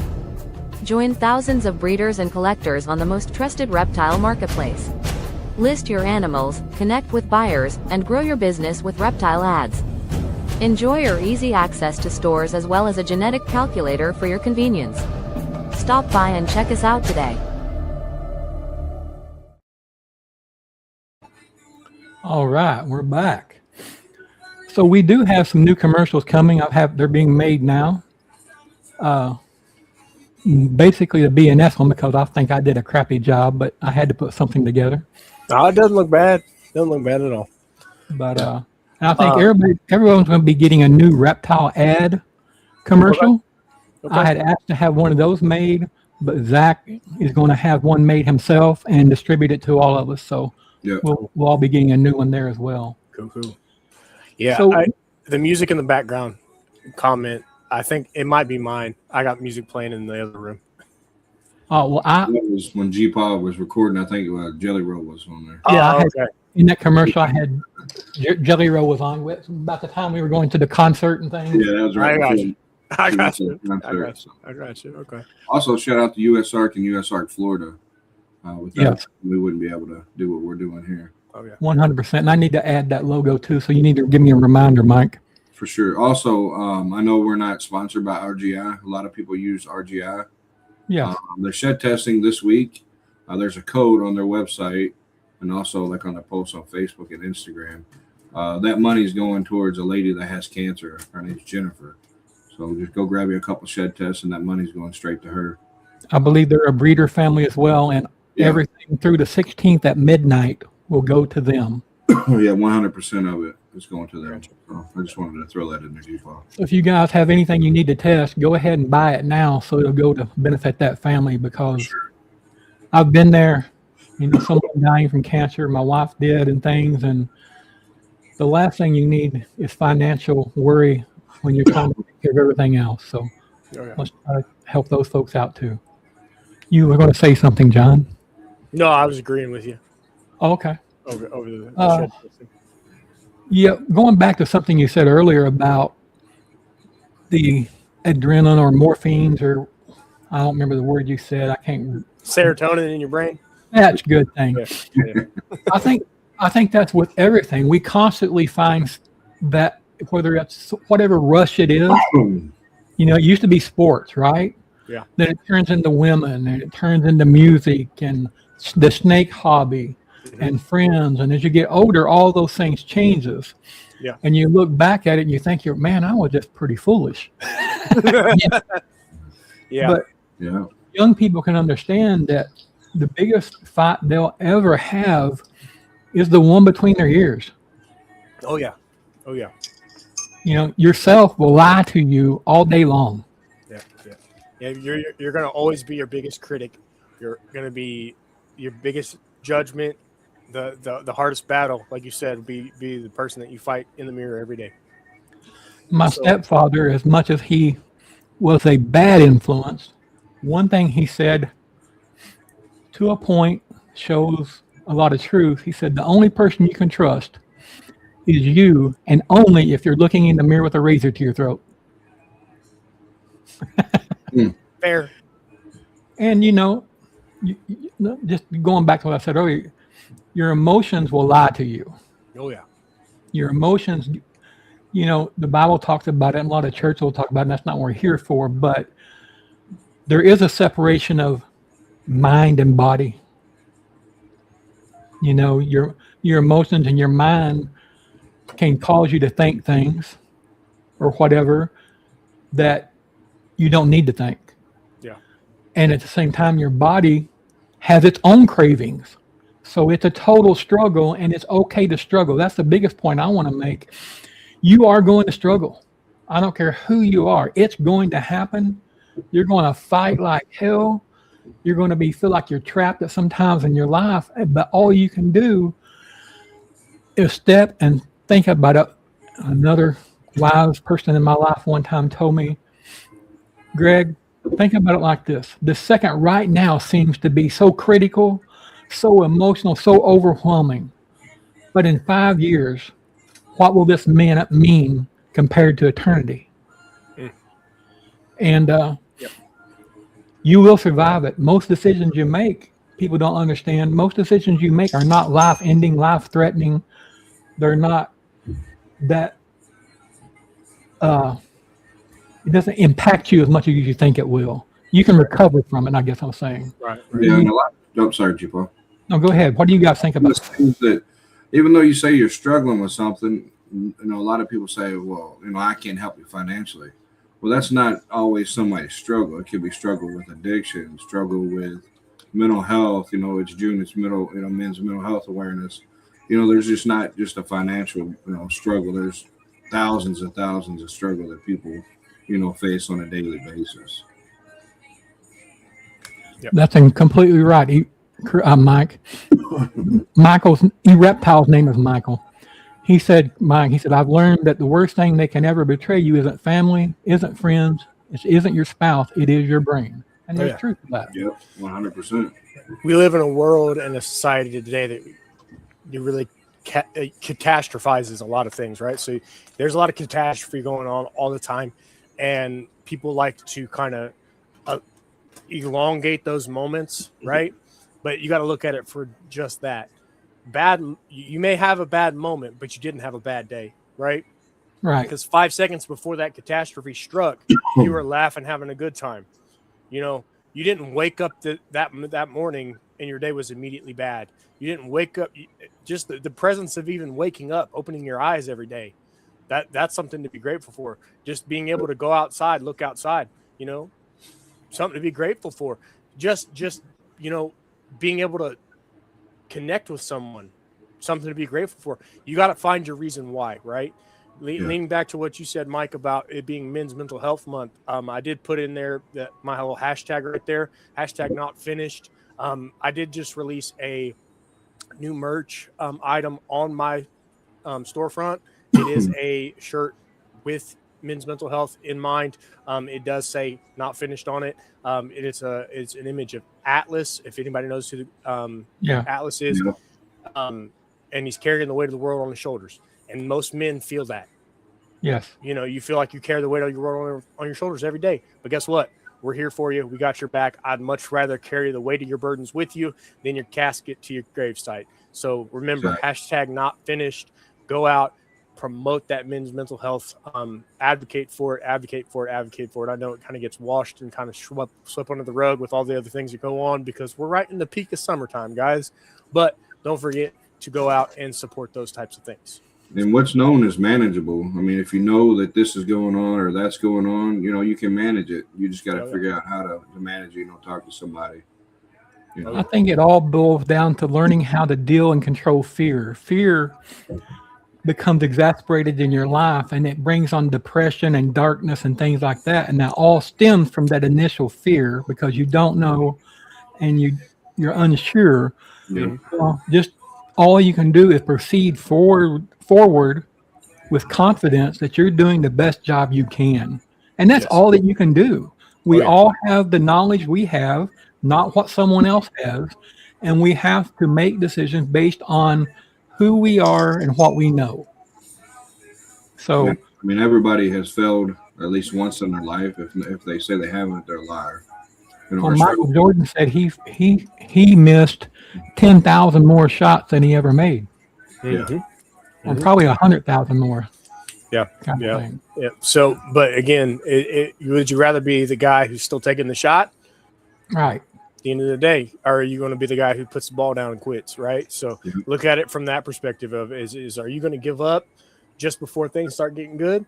Join thousands of breeders and collectors on the most trusted reptile marketplace. List your animals, connect with buyers, and grow your business with Reptile Ads. Enjoy our easy access to stores as well as a genetic calculator for your convenience. Stop by and check us out today. All right, we're back. So we do have some new commercials coming. They're being made now. Basically the BNS one, because I think I did a crappy job, but I had to put something together. Oh, it doesn't look bad. Doesn't look bad at all. But I think everyone's going to be getting a new reptile ad commercial. Okay. I had asked to have one of those made, but Zach is going to have one made himself and distribute it to all of us. So Yeah. we'll all be getting a new one there as well. Cool. Yeah, So- the music in the background comment, I think it might be mine. I got music playing in the other room. Oh, well, That was when G-Paws was recording. I think Jelly Roll was on there. Yeah, I had- Okay. in that commercial, I had Jelly Roll was on with about the time we were going to the concert and things. Yeah, that was right. I got before you. I the got you. concert. I got you. Okay. Also, shout out to US Arc and US Arc Florida. With that, Yes. we wouldn't be able to do what we're doing here. Oh yeah. 100%. And I need to add that logo too. So you need to give me a reminder, Mike. For sure. Also, I know we're not sponsored by RGI. A lot of people use RGI. Yeah. They're shed testing this week. There's a code on their website and also like on the posts on Facebook and Instagram. That money's going towards a lady that has cancer. Her name's Jennifer. So just go grab you a couple shed tests and that money's going straight to her. I believe they're a breeder family as well. And everything through the 16th at midnight will go to them. Yeah, 100% of it is going to them. So I just wanted to throw that in there, G-Paws. So if you guys have anything you need to test, go ahead and buy it now so it'll go to benefit that family, because I've been there, someone dying from cancer, my wife did, and things, and the last thing you need is financial worry when you're trying to take care of everything else. So Oh, yeah. let's try to help those folks out too. You were going to say something, John? No, I was agreeing with you Oh, okay. over the shed testing. Yeah, going back to something you said earlier about the adrenaline or morphines, or I don't remember the word you said. I can't. Serotonin in your brain. That's a good thing. Yeah. I think that's with everything. We constantly find that whether it's whatever rush it is, it used to be sports, right? Yeah. Then it turns into women, and it turns into music and the snake hobby and friends. And as you get older, all those things changes. Yeah. And you look back at it and you think, man, I was just pretty foolish. Yeah. But Yeah. young people can understand that the biggest fight they'll ever have is the one between their ears. Oh yeah. Oh yeah. Yourself will lie to you all day long. Yeah. You're gonna always be your biggest critic. You're gonna be your biggest judgment. The hardest battle, like you said, be the person that you fight in the mirror every day. My stepfather, as much as he was a bad influence, one thing he said to a point shows a lot of truth. He said, the only person you can trust is you, and only if you're looking in the mirror with a razor to your throat. Fair. And just going back to what I said earlier, your emotions will lie to you. Oh yeah. Your emotions, the Bible talks about it, and a lot of churches will talk about it, and that's not what we're here for, but there is a separation of mind and body. You know, your emotions and your mind can cause you to think things or whatever that you don't need to think. Yeah. And at the same time, your body has its own cravings. So it's a total struggle, and it's okay to struggle. That's the biggest point I want to make. You are going to struggle. I don't care who you are. It's going to happen. You're going to fight like hell. You're going to feel like you're trapped at some times in your life. But all you can do is step and think about it. Another wise person in my life one time told me, Greg, think about it like this. The second right now seems to be so critical, so emotional, so overwhelming. But in 5 years, what will this mean compared to eternity? And you will survive it. Most decisions you make, people don't understand. Most decisions you make are not life-ending, life-threatening. They're not that. It doesn't impact you as much as you think it will. You can recover from it, I guess I'm saying. Right. Yeah, and a lot. Oh, sorry, G-Paw. No, go ahead. What do you guys think about Things that, even though you say you're struggling with something, you know, a lot of people say, well, you know, I can't help you financially. Well, that's not always somebody's struggle. It could be struggle with addiction, struggle with mental health. You know, it's June, it's men's mental health awareness. You know, there's just not just a financial, struggle. There's thousands and thousands of struggle that people, face on a daily basis. Yep. That's completely right. Mike. Michael's reptile's name is Michael. He said, I've learned that the worst thing they can ever betray you isn't family, isn't friends, it isn't your spouse, it is your brain. And there's truth to that. Yep, 100%. We live in a world and a society today that you really catastrophizes a lot of things, right? So there's a lot of catastrophe going on all the time, and people like to kind of elongate those moments, right? But you got to look at it for just that. You may have a bad moment, but you didn't have a bad day, right? Right. Because 5 seconds before that catastrophe struck, you were laughing, having a good time. You didn't wake up that morning and your day was immediately bad. You didn't wake up, just the presence of even waking up, opening your eyes every day. That's something to be grateful for. Just being able to go outside, look outside, something to be grateful for. Just being able to connect with someone, something to be grateful for. You got to find your reason why, right? Leaning back to what you said, Mike, about it being Men's Mental Health Month, I did put in there that my little hashtag right there, hashtag not finished. I did just release a new merch item on my storefront. It is a shirt with men's mental health in mind. It does say not finished on it. It's an image of Atlas, if anybody knows who Atlas is. Yeah. And he's carrying the weight of the world on his shoulders. And most men feel that. Yes. You feel like you carry the weight of your world on your shoulders every day. But guess what? We're here for you. We got your back. I'd much rather carry the weight of your burdens with you than your casket to your gravesite. So remember, hashtag not finished. Go out, promote that men's mental health, advocate for it. I know it kind of gets washed and kind of swept under the rug with all the other things that go on because we're right in the peak of summertime, guys. But don't forget to go out and support those types of things. And what's known is manageable. I mean, if you know that this is going on or that's going on, you can manage it. You just got to figure out how to manage it, talk to somebody. I think it all boils down to learning how to deal and control fear. Fear becomes exasperated in your life, and it brings on depression and darkness and things like that. And that all stems from that initial fear because you don't know and you're unsure. Yeah. Just all you can do is proceed forward with confidence that you're doing the best job you can. And that's all that you can do. We all have the knowledge we have, not what someone else has. And we have to make decisions based on who we are and what we know. So, everybody has failed at least once in their life. If they say they haven't, they're a liar. Michael Jordan said he missed 10,000 more shots than he ever made. Mm-hmm. And probably 100,000 more. Yeah. So, but again, would you rather be the guy who's still taking the shot? Right. the end of the day, are you going to be the guy who puts the ball down and quits, right? So look at it from that perspective of is are you going to give up just before things start getting good?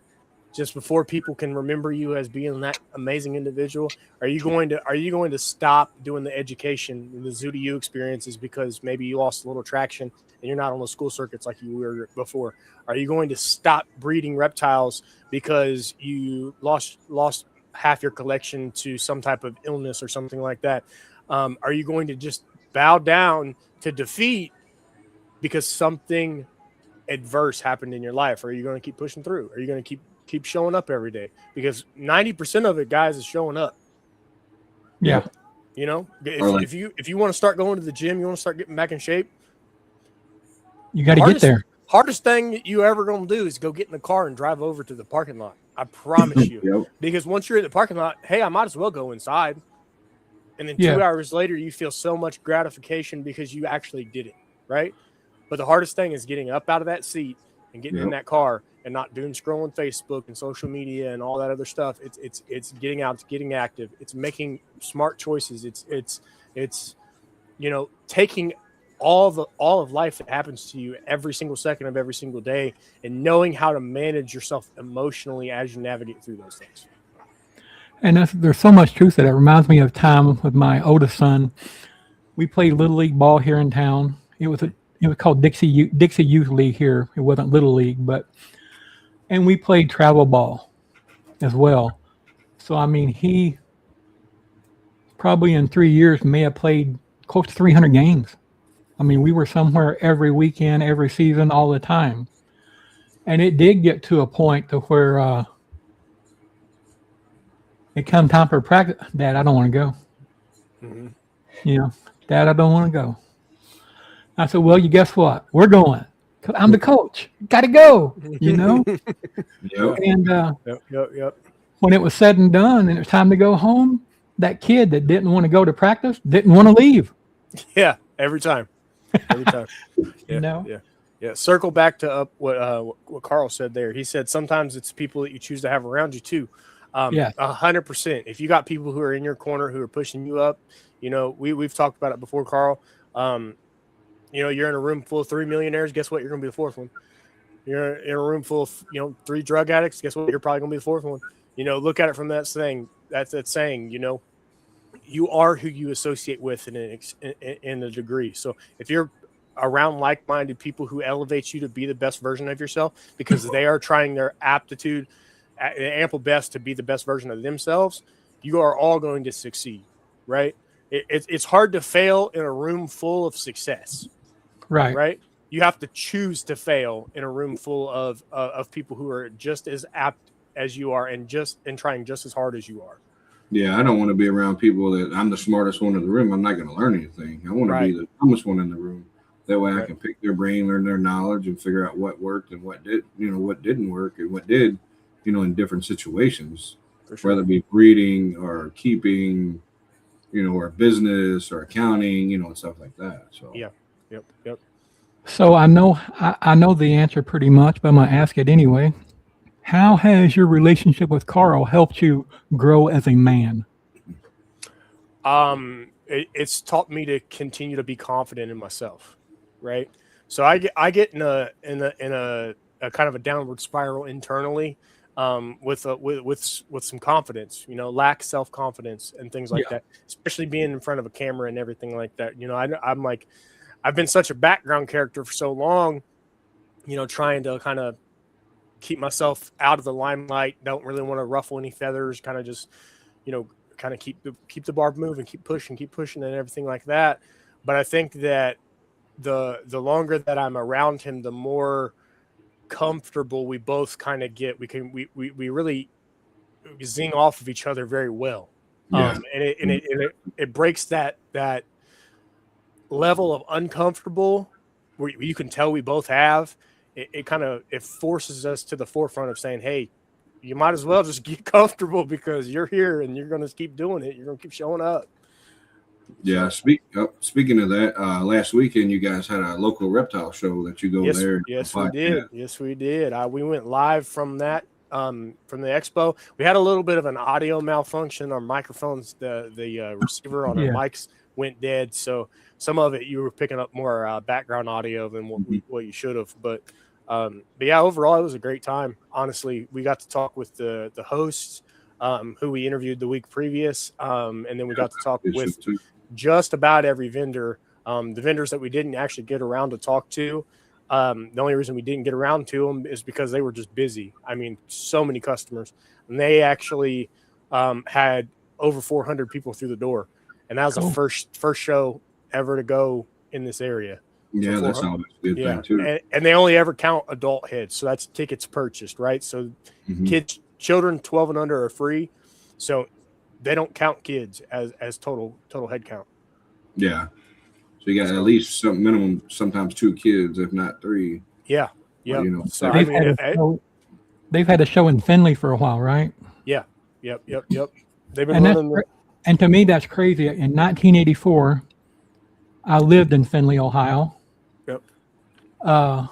Just before people can remember you as being that amazing individual? Are you going to stop doing the education and the Zoo to You experiences because maybe you lost a little traction and you're not on the school circuits like you were before? Are you going to stop breeding reptiles because you lost half your collection to some type of illness or something like that? Are you going to just bow down to defeat because something adverse happened in your life? Or are you going to keep pushing through? Are you going to keep showing up every day? Because 90% of it, guys, is showing up. Yeah. You know, if you want to start going to the gym, you want to start getting back in shape, You got to get there. Hardest thing you ever going to do is go get in the car and drive over to the parking lot. I promise you. Yep. Because once you're at the parking lot, hey, I might as well go inside. And then 2 hours later, you feel so much gratification because you actually did it, right? But the hardest thing is getting up out of that seat and getting in that car and not doing scrolling Facebook and social media and all that other stuff. It's getting out, it's getting active, it's making smart choices. It's you know, taking all of life that happens to you every single second of every single day and knowing how to manage yourself emotionally as you navigate through those things. And there's so much truth to that. It reminds me of time with my oldest son. We played Little League ball here in town. It was called Dixie Youth League here. It wasn't Little League, and we played travel ball as well. So, I mean, he probably in 3 years may have played close to 300 games. I mean, we were somewhere every weekend, every season, all the time. And it did get to a point to where it come time for practice. Dad, I don't want to go. Mm-hmm. You know, Dad, I don't want to go. I said, well, you guess what? We're going. I'm the coach. Got to go, you know? Yep. And Yep. when it was said and done and it was time to go home, that kid that didn't want to go to practice didn't want to leave. Yeah, every time. Yeah, You know? Yeah. Circle back to what Carl said there. He said sometimes it's people that you choose to have around you too. 100%. If you got people who are in your corner who are pushing you up, you know, we've talked about it before, Carl. You know, you're in a room full of 3 millionaires. Guess what? You're going to be the fourth one. You're in a room full of, 3 drug addicts. Guess what? You're probably going to be the fourth one. You know, look at it from that saying. That's saying, you know, you are who you associate with in a degree. So if you're around like-minded people who elevate you to be the best version of yourself because they are trying their ample best to be the best version of themselves, you are all going to succeed, right? It's hard to fail in a room full of success. Right. You have to choose to fail in a room full of people who are just as apt as you are and trying just as hard as you are. Yeah, I don't want to be around people that I'm the smartest one in the room. I'm not going to learn anything. I want to be the dumbest one in the room. That way I can pick their brain, learn their knowledge, and figure out what worked and what didn't work and what did, in different situations, whether it be breeding or keeping, or business or accounting, and stuff like that. So Yep. So I know the answer pretty much, but I'm gonna ask it anyway. How has your relationship with Carl helped you grow as a man? It's taught me to continue to be confident in myself, right? So I get in a kind of a downward spiral internally, with some confidence, lack self-confidence and things like that, especially being in front of a camera and everything like that. I'm like, I've been such a background character for so long, trying to kind of keep myself out of the limelight. Don't really want to ruffle any feathers, kind of just, kind of keep the bar moving, keep pushing and everything like that. But I think that the longer that I'm around him, the more comfortable we both kind of get. We really zing off of each other very well. And it breaks that level of uncomfortable where you can tell we both have. It forces us to the forefront of saying, hey, you might as well just get comfortable because you're here and you're going to keep doing it. You're going to keep showing up. Yeah. Speaking of that, last weekend you guys had a local reptile show that you go there. Yes, we did. Yes, we did. We went live from that, from the expo. We had a little bit of an audio malfunction. Our microphones, the receiver on our mics went dead. So some of it you were picking up more background audio than what you should have. But yeah, overall it was a great time. Honestly, we got to talk with the hosts who we interviewed the week previous, and then we got to talk with just about every vendor. The vendors that we didn't actually get around to talk to, the only reason we didn't get around to them is because they were just busy. I mean, so many customers, and they actually had over 400 people through the door, and that was the first show ever to go in this area. Yeah, so that's always a good thing too. And they only ever count adult heads, so that's tickets purchased, right? So children 12 and under are free, so they don't count kids as total head count. Yeah. So you got at least some minimum, sometimes 2 kids, if not 3. Yeah. Yeah. You know, so they've had a show in Findlay for a while, right? Yeah. Yep. They've been running. And to me, that's crazy. In 1984, I lived in Findlay, Ohio. Yep. I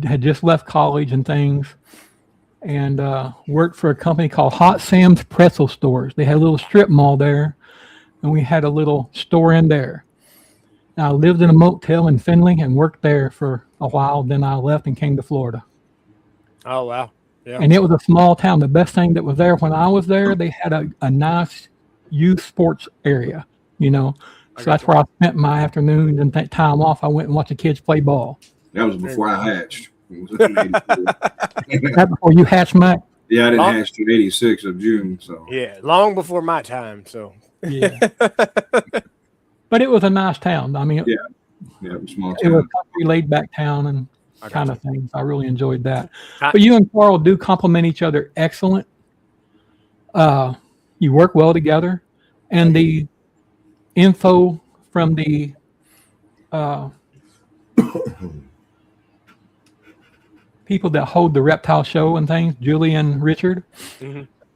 had just left college and things, and worked for a company called Hot Sam's Pretzel Stores. They had a little strip mall there, and we had a little store in there. And I lived in a motel in Findlay and worked there for a while. Then I left and came to Florida. Oh, wow. Yeah. And it was a small town. The best thing that was there when I was there, they had a nice youth sports area, you know. So that's where I spent my afternoons and time off. I went and watched the kids play ball. That was before I hatched. That before you hatched, Mike? Yeah, I didn't hatch till 86 of June. So yeah, long before my time. So yeah. But it was a nice town. I mean, small town. It was a country, laid back town and kind of things. I really enjoyed that. But you and Carl do complement each other excellent. You work well together, and the info from the people that hold the reptile show and things, Julie and Richard,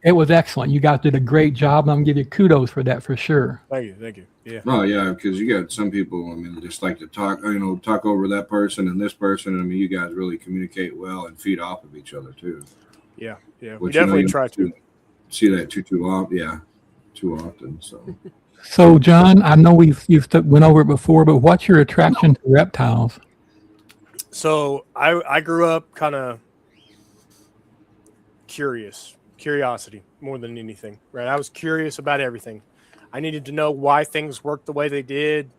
it was excellent. You guys did a great job. I'm going to give you kudos for that for sure. Thank you. Yeah. Oh yeah, because you got some people, I mean, just like to talk over that person and this person. I mean, you guys really communicate well and feed off of each other too. Yeah. Which, we definitely try to see that too often. Yeah, too often. So John, I know you've went over it before, but what's your attraction to reptiles? So I grew up kind of curiosity more than anything, right? I was curious about everything. I needed to know why things worked the way they did.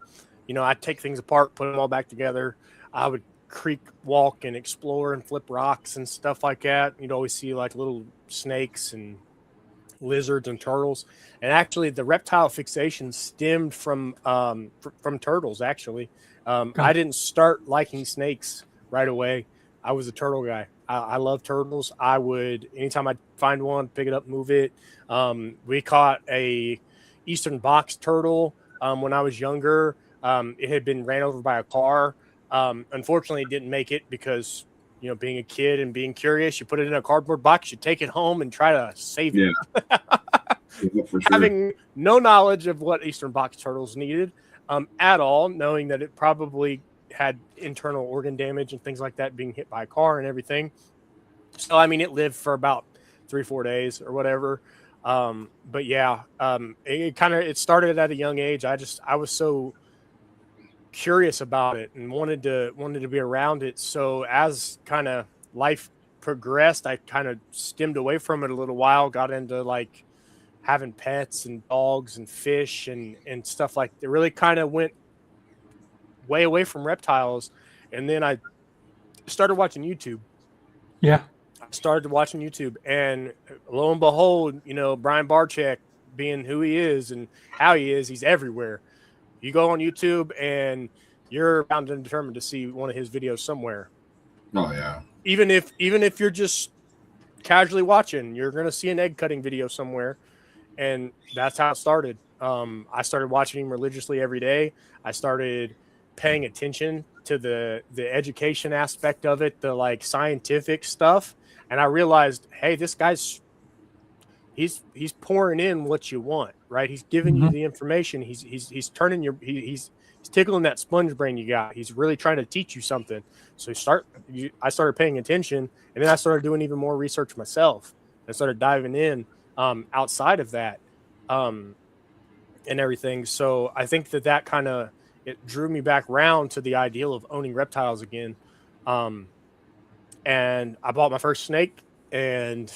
You know, I'd take things apart, put them all back together. I would creek walk and explore and flip rocks and stuff like that. You'd always see like little snakes and lizards and turtles. And actually the reptile fixation stemmed from turtles. Actually, I didn't start liking snakes right away. I was a turtle guy. I love turtles. I would, anytime I'd find one, pick it up, move it. We caught a eastern box turtle when I was younger. It had been ran over by a car. Unfortunately, it didn't make it because, you know, being a kid and being curious, you put it in a cardboard box, you take it home and try to save it. Yeah, for sure. Having no knowledge of what eastern box turtles needed at all, knowing that it probably had internal organ damage and things like that, being hit by a car and everything. So, I mean, it lived for about 3-4 days or whatever. But yeah, it started at a young age. I was so curious about it and wanted to be around it. So as kind of life progressed, I kind of stemmed away from it a little while, got into like having pets and dogs and fish and stuff like that. It really kind of went way away from reptiles. And then I started watching YouTube. Yeah. I started watching YouTube, and lo and behold, you know, Brian Barczyk, being who he is and how he is, he's everywhere. You go on YouTube and you're bound and determined to see one of his videos somewhere. Oh yeah. Even if you're just casually watching, you're going to see an egg cutting video somewhere. And that's how it started. I started watching him religiously every day. I started paying attention to the education aspect of it, the like scientific stuff. And I realized, hey, this guy's he's pouring in what you want, right? He's giving you the information. He's turning he's tickling that sponge brain you got. He's really trying to teach you something. So I started paying attention, and then I started doing even more research myself. I started diving in outside of that. and everything. So I think that kind of it drew me back round to the ideal of owning reptiles again. And I bought my first snake, and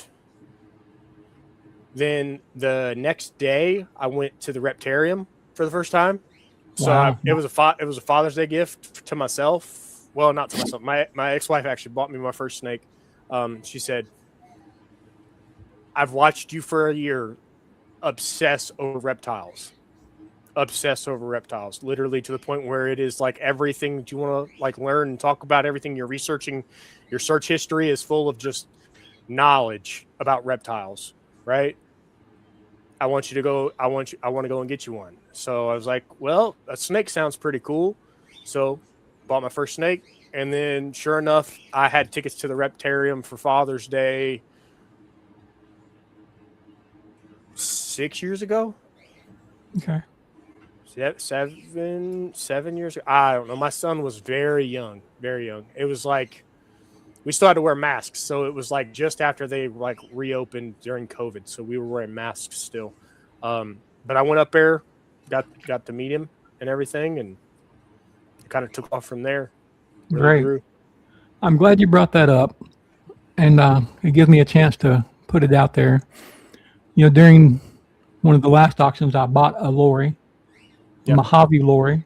then the next day I went to the reptarium for the first time. So Wow. it was a Father's Day gift to myself. Well, not to myself. My ex-wife actually bought me my first snake. She said, "I've watched you for a year obsess over reptiles." Obsessed over reptiles, literally to the point where it is like everything that you want to like learn and talk about, everything you're researching, your search history is full of just knowledge about reptiles, right? I want to go and get you one. So I was like, well, a snake sounds pretty cool. So bought my first snake, and then sure enough, I had tickets to the reptarium for Father's Day 6 years ago. Okay. 7 years ago. I don't know. My son was very young, very young. It was like we still had to wear masks, so it was like just after they like reopened during COVID, so we were wearing masks still. But I went up there, got to meet him and everything, and it kind of took off from there. Really Great. grew. I'm glad you brought that up, and it gives me a chance to put it out there. You know, during one of the last auctions, I bought a lorry, a Mojave lorry,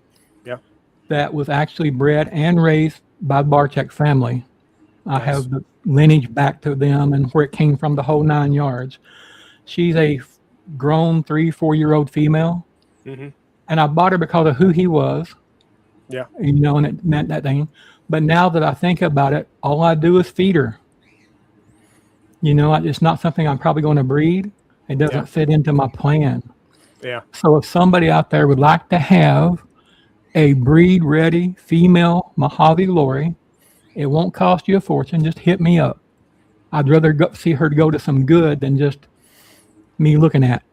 that was actually bred and raised by the Barchek family. I have the lineage back to them and where it came from, the whole 9 yards. She's a grown 3-4-year-old female, and I bought her because of who he was. Yeah, you know, and it meant that thing. But now that I think about it, all I do is feed her. You know, it's not something I'm probably going to breed. It doesn't fit into my plan. Yeah. So if somebody out there would like to have a breed-ready female Mojave lorry, it won't cost you a fortune. Just hit me up. I'd rather see her go to some good than just me looking at.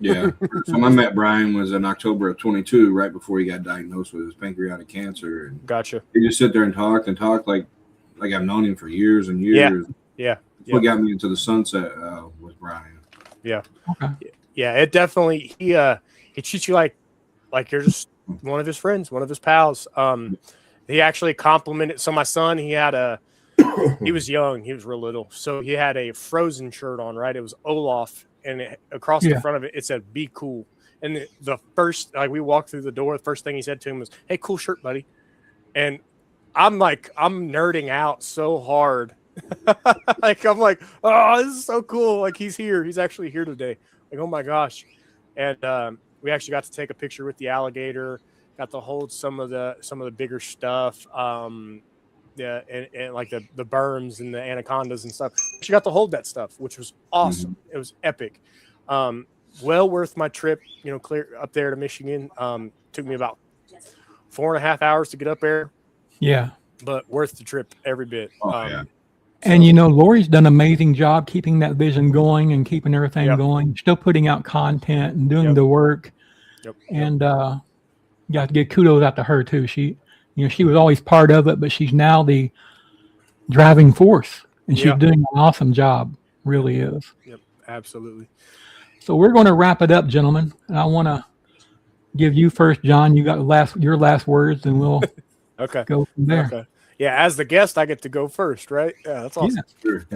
Yeah. So I met Brian was in October of 22, right before he got diagnosed with his pancreatic cancer. And Gotcha. he just sit there and talk like I've known him for years and years. Yeah. What got me into the sunset was Brian. Yeah. Okay. Yeah. It definitely he treats you like you're just one of his friends, one of his pals. He actually complimented. So my son, he was young, he was real little, so he had a Frozen shirt on, right? It was Olaf, and across the front of it, it said "Be cool." And the first, like, we walked through the door, the first thing he said to him was, "Hey, cool shirt, buddy." And I'm nerding out so hard. I'm like, oh, this is so cool. Like, he's here. He's actually here today. Like, oh my gosh. And we actually got to take a picture with the alligator, got to hold some of the bigger stuff. Yeah, and like the berms and the anacondas and stuff. She got to hold that stuff, which was awesome. It was epic. Well worth my trip, you know, clear up there to Michigan. Took me about 4.5 hours to get up there. Yeah. But worth the trip every bit. And, you know, Lori's done an amazing job keeping that vision going and keeping everything going, still putting out content and doing the work. And you have to give kudos out to her, too. She was always part of it, but she's now the driving force, and she's doing an awesome job. Really is. Yep, absolutely. So we're going to wrap it up, gentlemen. And I want to give you first, John. You got your last words, and we'll go from there. Okay. Yeah, as the guest, I get to go first, right? Yeah, that's awesome. Sure.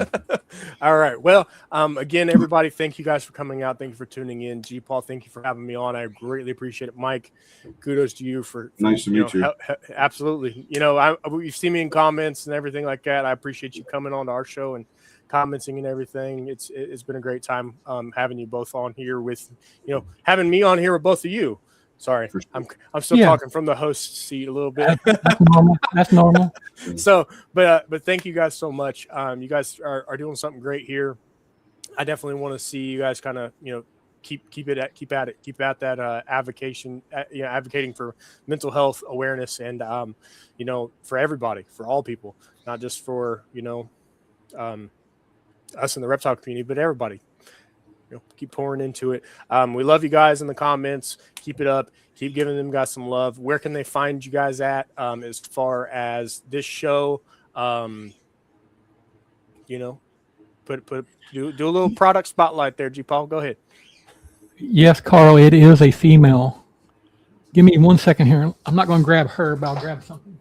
All right. Well, again, everybody, thank you guys for coming out. Thank you for tuning in. G-Paul, thank you for having me on. I greatly appreciate it. Mike, kudos to you for nice to meet you. Absolutely. You know, you've seen me in comments and everything like that. I appreciate you coming on to our show and commenting and everything. It's been a great time having you both on here with, having me on here with both of you. Sorry, sure. I'm still talking from the host seat a little bit. That's normal. So, but thank you guys so much. You guys are doing something great here. I definitely want to see you guys kind of keep at that advocating for mental health awareness and for everybody, for all people, not just for us in the reptile community, but everybody. Keep pouring into it. We love you guys in the comments. Keep it up. Keep giving them guys some love. Where can they find you guys at as far as this show? Do a little product spotlight there, G-Paul. Go ahead. Yes, Carl, it is a female. Give me 1 second here. I'm not going to grab her, but I'll grab something.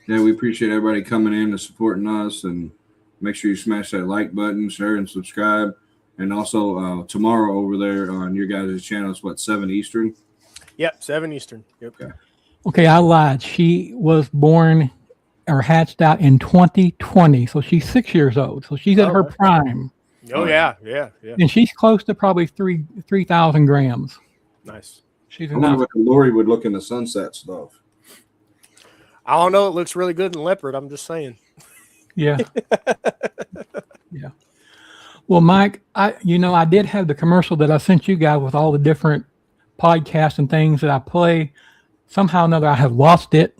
Yeah, we appreciate everybody coming in and supporting us, and make sure you smash that like button, share and subscribe. And also tomorrow over there on your guys' channel, it's what, 7 Eastern? Yep, 7 Eastern. Yep. Okay, I lied. She was born or hatched out in 2020, so she's 6 years old. So she's at her Okay. prime, Oh, yeah. and she's close to probably 3,000 grams. Nice. She's I a wonder nice. what the Lori would look in the sunset stuff. I don't know. It looks really good in leopard. I'm just saying. Yeah. Yeah. Well, Mike, I did have the commercial that I sent you guys with all the different podcasts and things that I play. Somehow or another, I have lost it.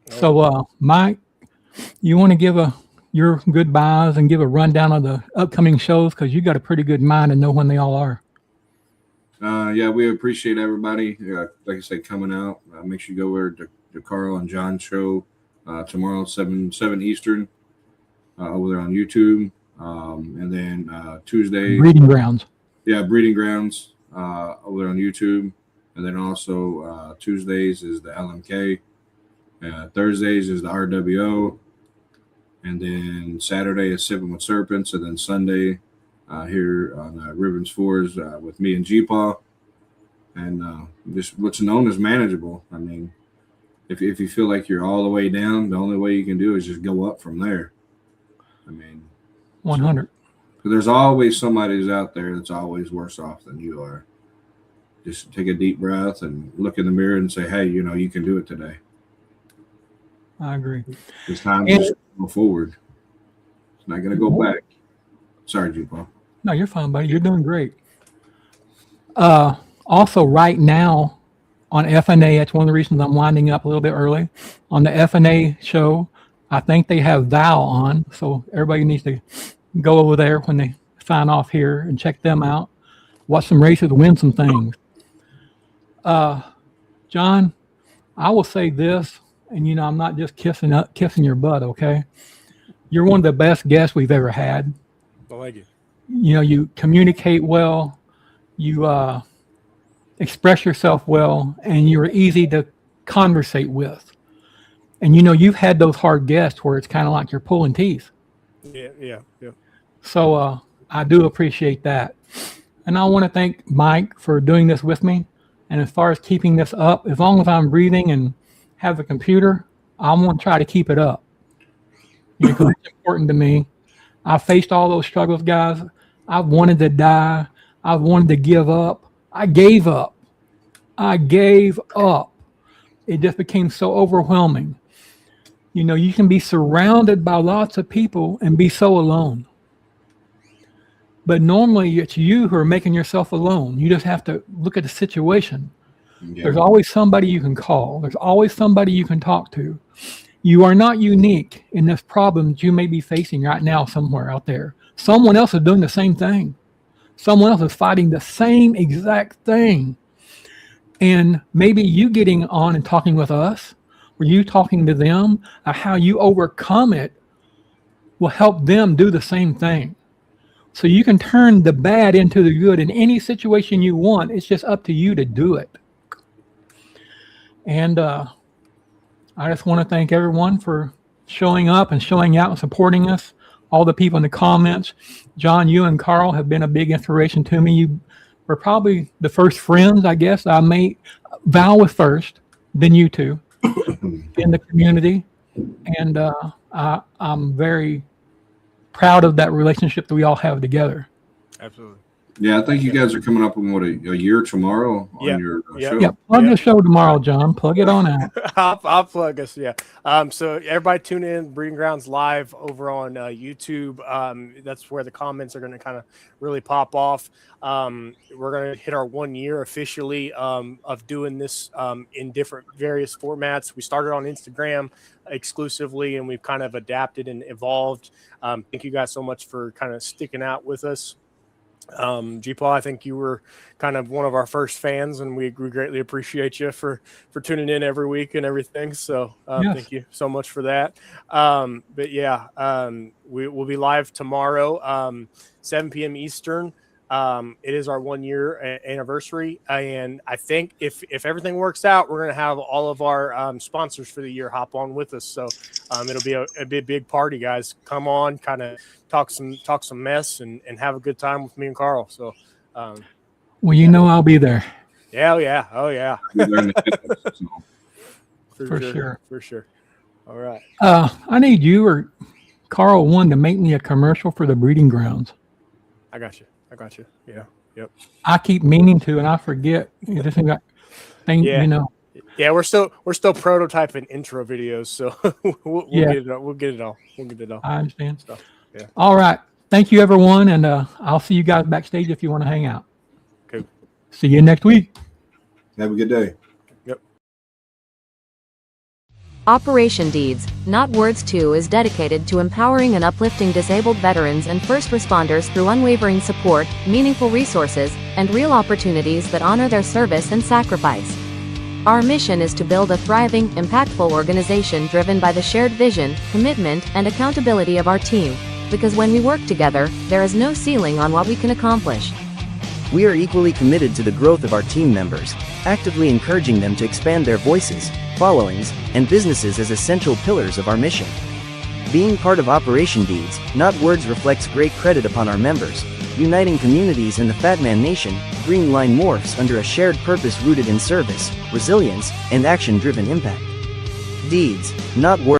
So, Mike, you want to give your goodbyes and give a rundown of the upcoming shows, because you got a pretty good mind and know when they all are. Yeah, we appreciate everybody. Like I said, coming out. Make sure you go over to Carl and John's show tomorrow, 7 Eastern, over there on YouTube. And then Tuesday, Breeding grounds. yeah, Breeding Grounds over there on YouTube. And then also Tuesdays is the LMK. Thursdays is the RWO. And then Saturday is Sipping with Serpents. And then Sunday here on Ribbons Fours with me and G-Paw. And just what's known as manageable. I mean, if you feel like you're all the way down, the only way you can do is just go up from there. I mean, 100. so there's always somebody who's out there that's always worse off than you are. Just take a deep breath and look in the mirror and say, hey, you can do it today. I agree. It's time to go forward. It's not going to go back. Sorry, G-Paw. No, you're fine, buddy. You're doing great. Also, right now on FNA, that's one of the reasons I'm winding up a little bit early. On the FNA show, I think they have Val on, so everybody needs to go over there when they sign off here and check them out. Watch some races, win some things. John, I will say this, and I'm not just kissing your butt, okay? You're one of the best guests we've ever had. I like it. You communicate well, you express yourself well, and you're easy to conversate with. And you've had those hard guests where it's kind of like you're pulling teeth. Yeah. So I do appreciate that. And I want to thank Mike for doing this with me. And as far as keeping this up, as long as I'm breathing and have the computer, I'm going to try to keep it up. Because it's important to me. I faced all those struggles, guys. I wanted to die. I wanted to give up. I gave up. It just became so overwhelming. You can be surrounded by lots of people and be so alone. But normally it's you who are making yourself alone. You just have to look at the situation. Yeah. There's always somebody you can call. There's always somebody you can talk to. You are not unique in this problem that you may be facing right now somewhere out there. Someone else is doing the same thing. Someone else is fighting the same exact thing. And maybe you getting on and talking with us, or you talking to them, or how you overcome it will help them do the same thing. So you can turn the bad into the good in any situation you want. It's just up to you to do it. And I just want to thank everyone for showing up and showing out and supporting us. All the people in the comments. John, you and Carl have been a big inspiration to me. You were probably the first friends, I guess. Val was first, then you two in the community. And I'm very proud of that relationship that we all have together. Absolutely. Yeah, I think you guys are coming up on a year tomorrow on your show. Yeah, plug the show tomorrow, John. Plug it on out. I'll plug us. Yeah. So everybody tune in Breeding Grounds live over on YouTube. That's where the comments are going to kind of really pop off. We're going to hit our 1 year officially of doing this in different various formats. We started on Instagram exclusively, and we've kind of adapted and evolved. Thank you guys so much for kind of sticking out with us. G-Paw, I think you were kind of one of our first fans, and we greatly appreciate you for tuning in every week and everything. So Thank you so much for that. But yeah, we will be live tomorrow, 7 p.m. Eastern. It is our 1 year anniversary, and I think if everything works out, we're going to have all of our sponsors for the year hop on with us. So it'll be a big party, guys. Come on, kind of talk some mess and have a good time with me and Carl. So, Well, you know I'll be there. yeah, oh yeah, For sure. for sure. All right. I need you or Carl one to make me a commercial for the breeding grounds. I got you. Yeah. Yep. I keep meaning to, and I forget. You just got things, Yeah. you know. Yeah, we're still prototyping intro videos, so we'll Yeah. get it all. We'll get it all. I understand. So, yeah. All right. Thank you, everyone, and I'll see you guys backstage if you want to hang out. Cool. See you next week. Have a good day. Operation Deeds, Not Words 2 is dedicated to empowering and uplifting disabled veterans and first responders through unwavering support, meaningful resources, and real opportunities that honor their service and sacrifice. Our mission is to build a thriving, impactful organization driven by the shared vision, commitment, and accountability of our team, because when we work together, there is no ceiling on what we can accomplish. We are equally committed to the growth of our team members, actively encouraging them to expand their voices, followings, and businesses as essential pillars of our mission. Being part of Operation Deeds, Not Words reflects great credit upon our members, uniting communities in the Fat Man Nation. Green Line morphs under a shared purpose rooted in service, resilience, and action-driven impact. Deeds, Not Words.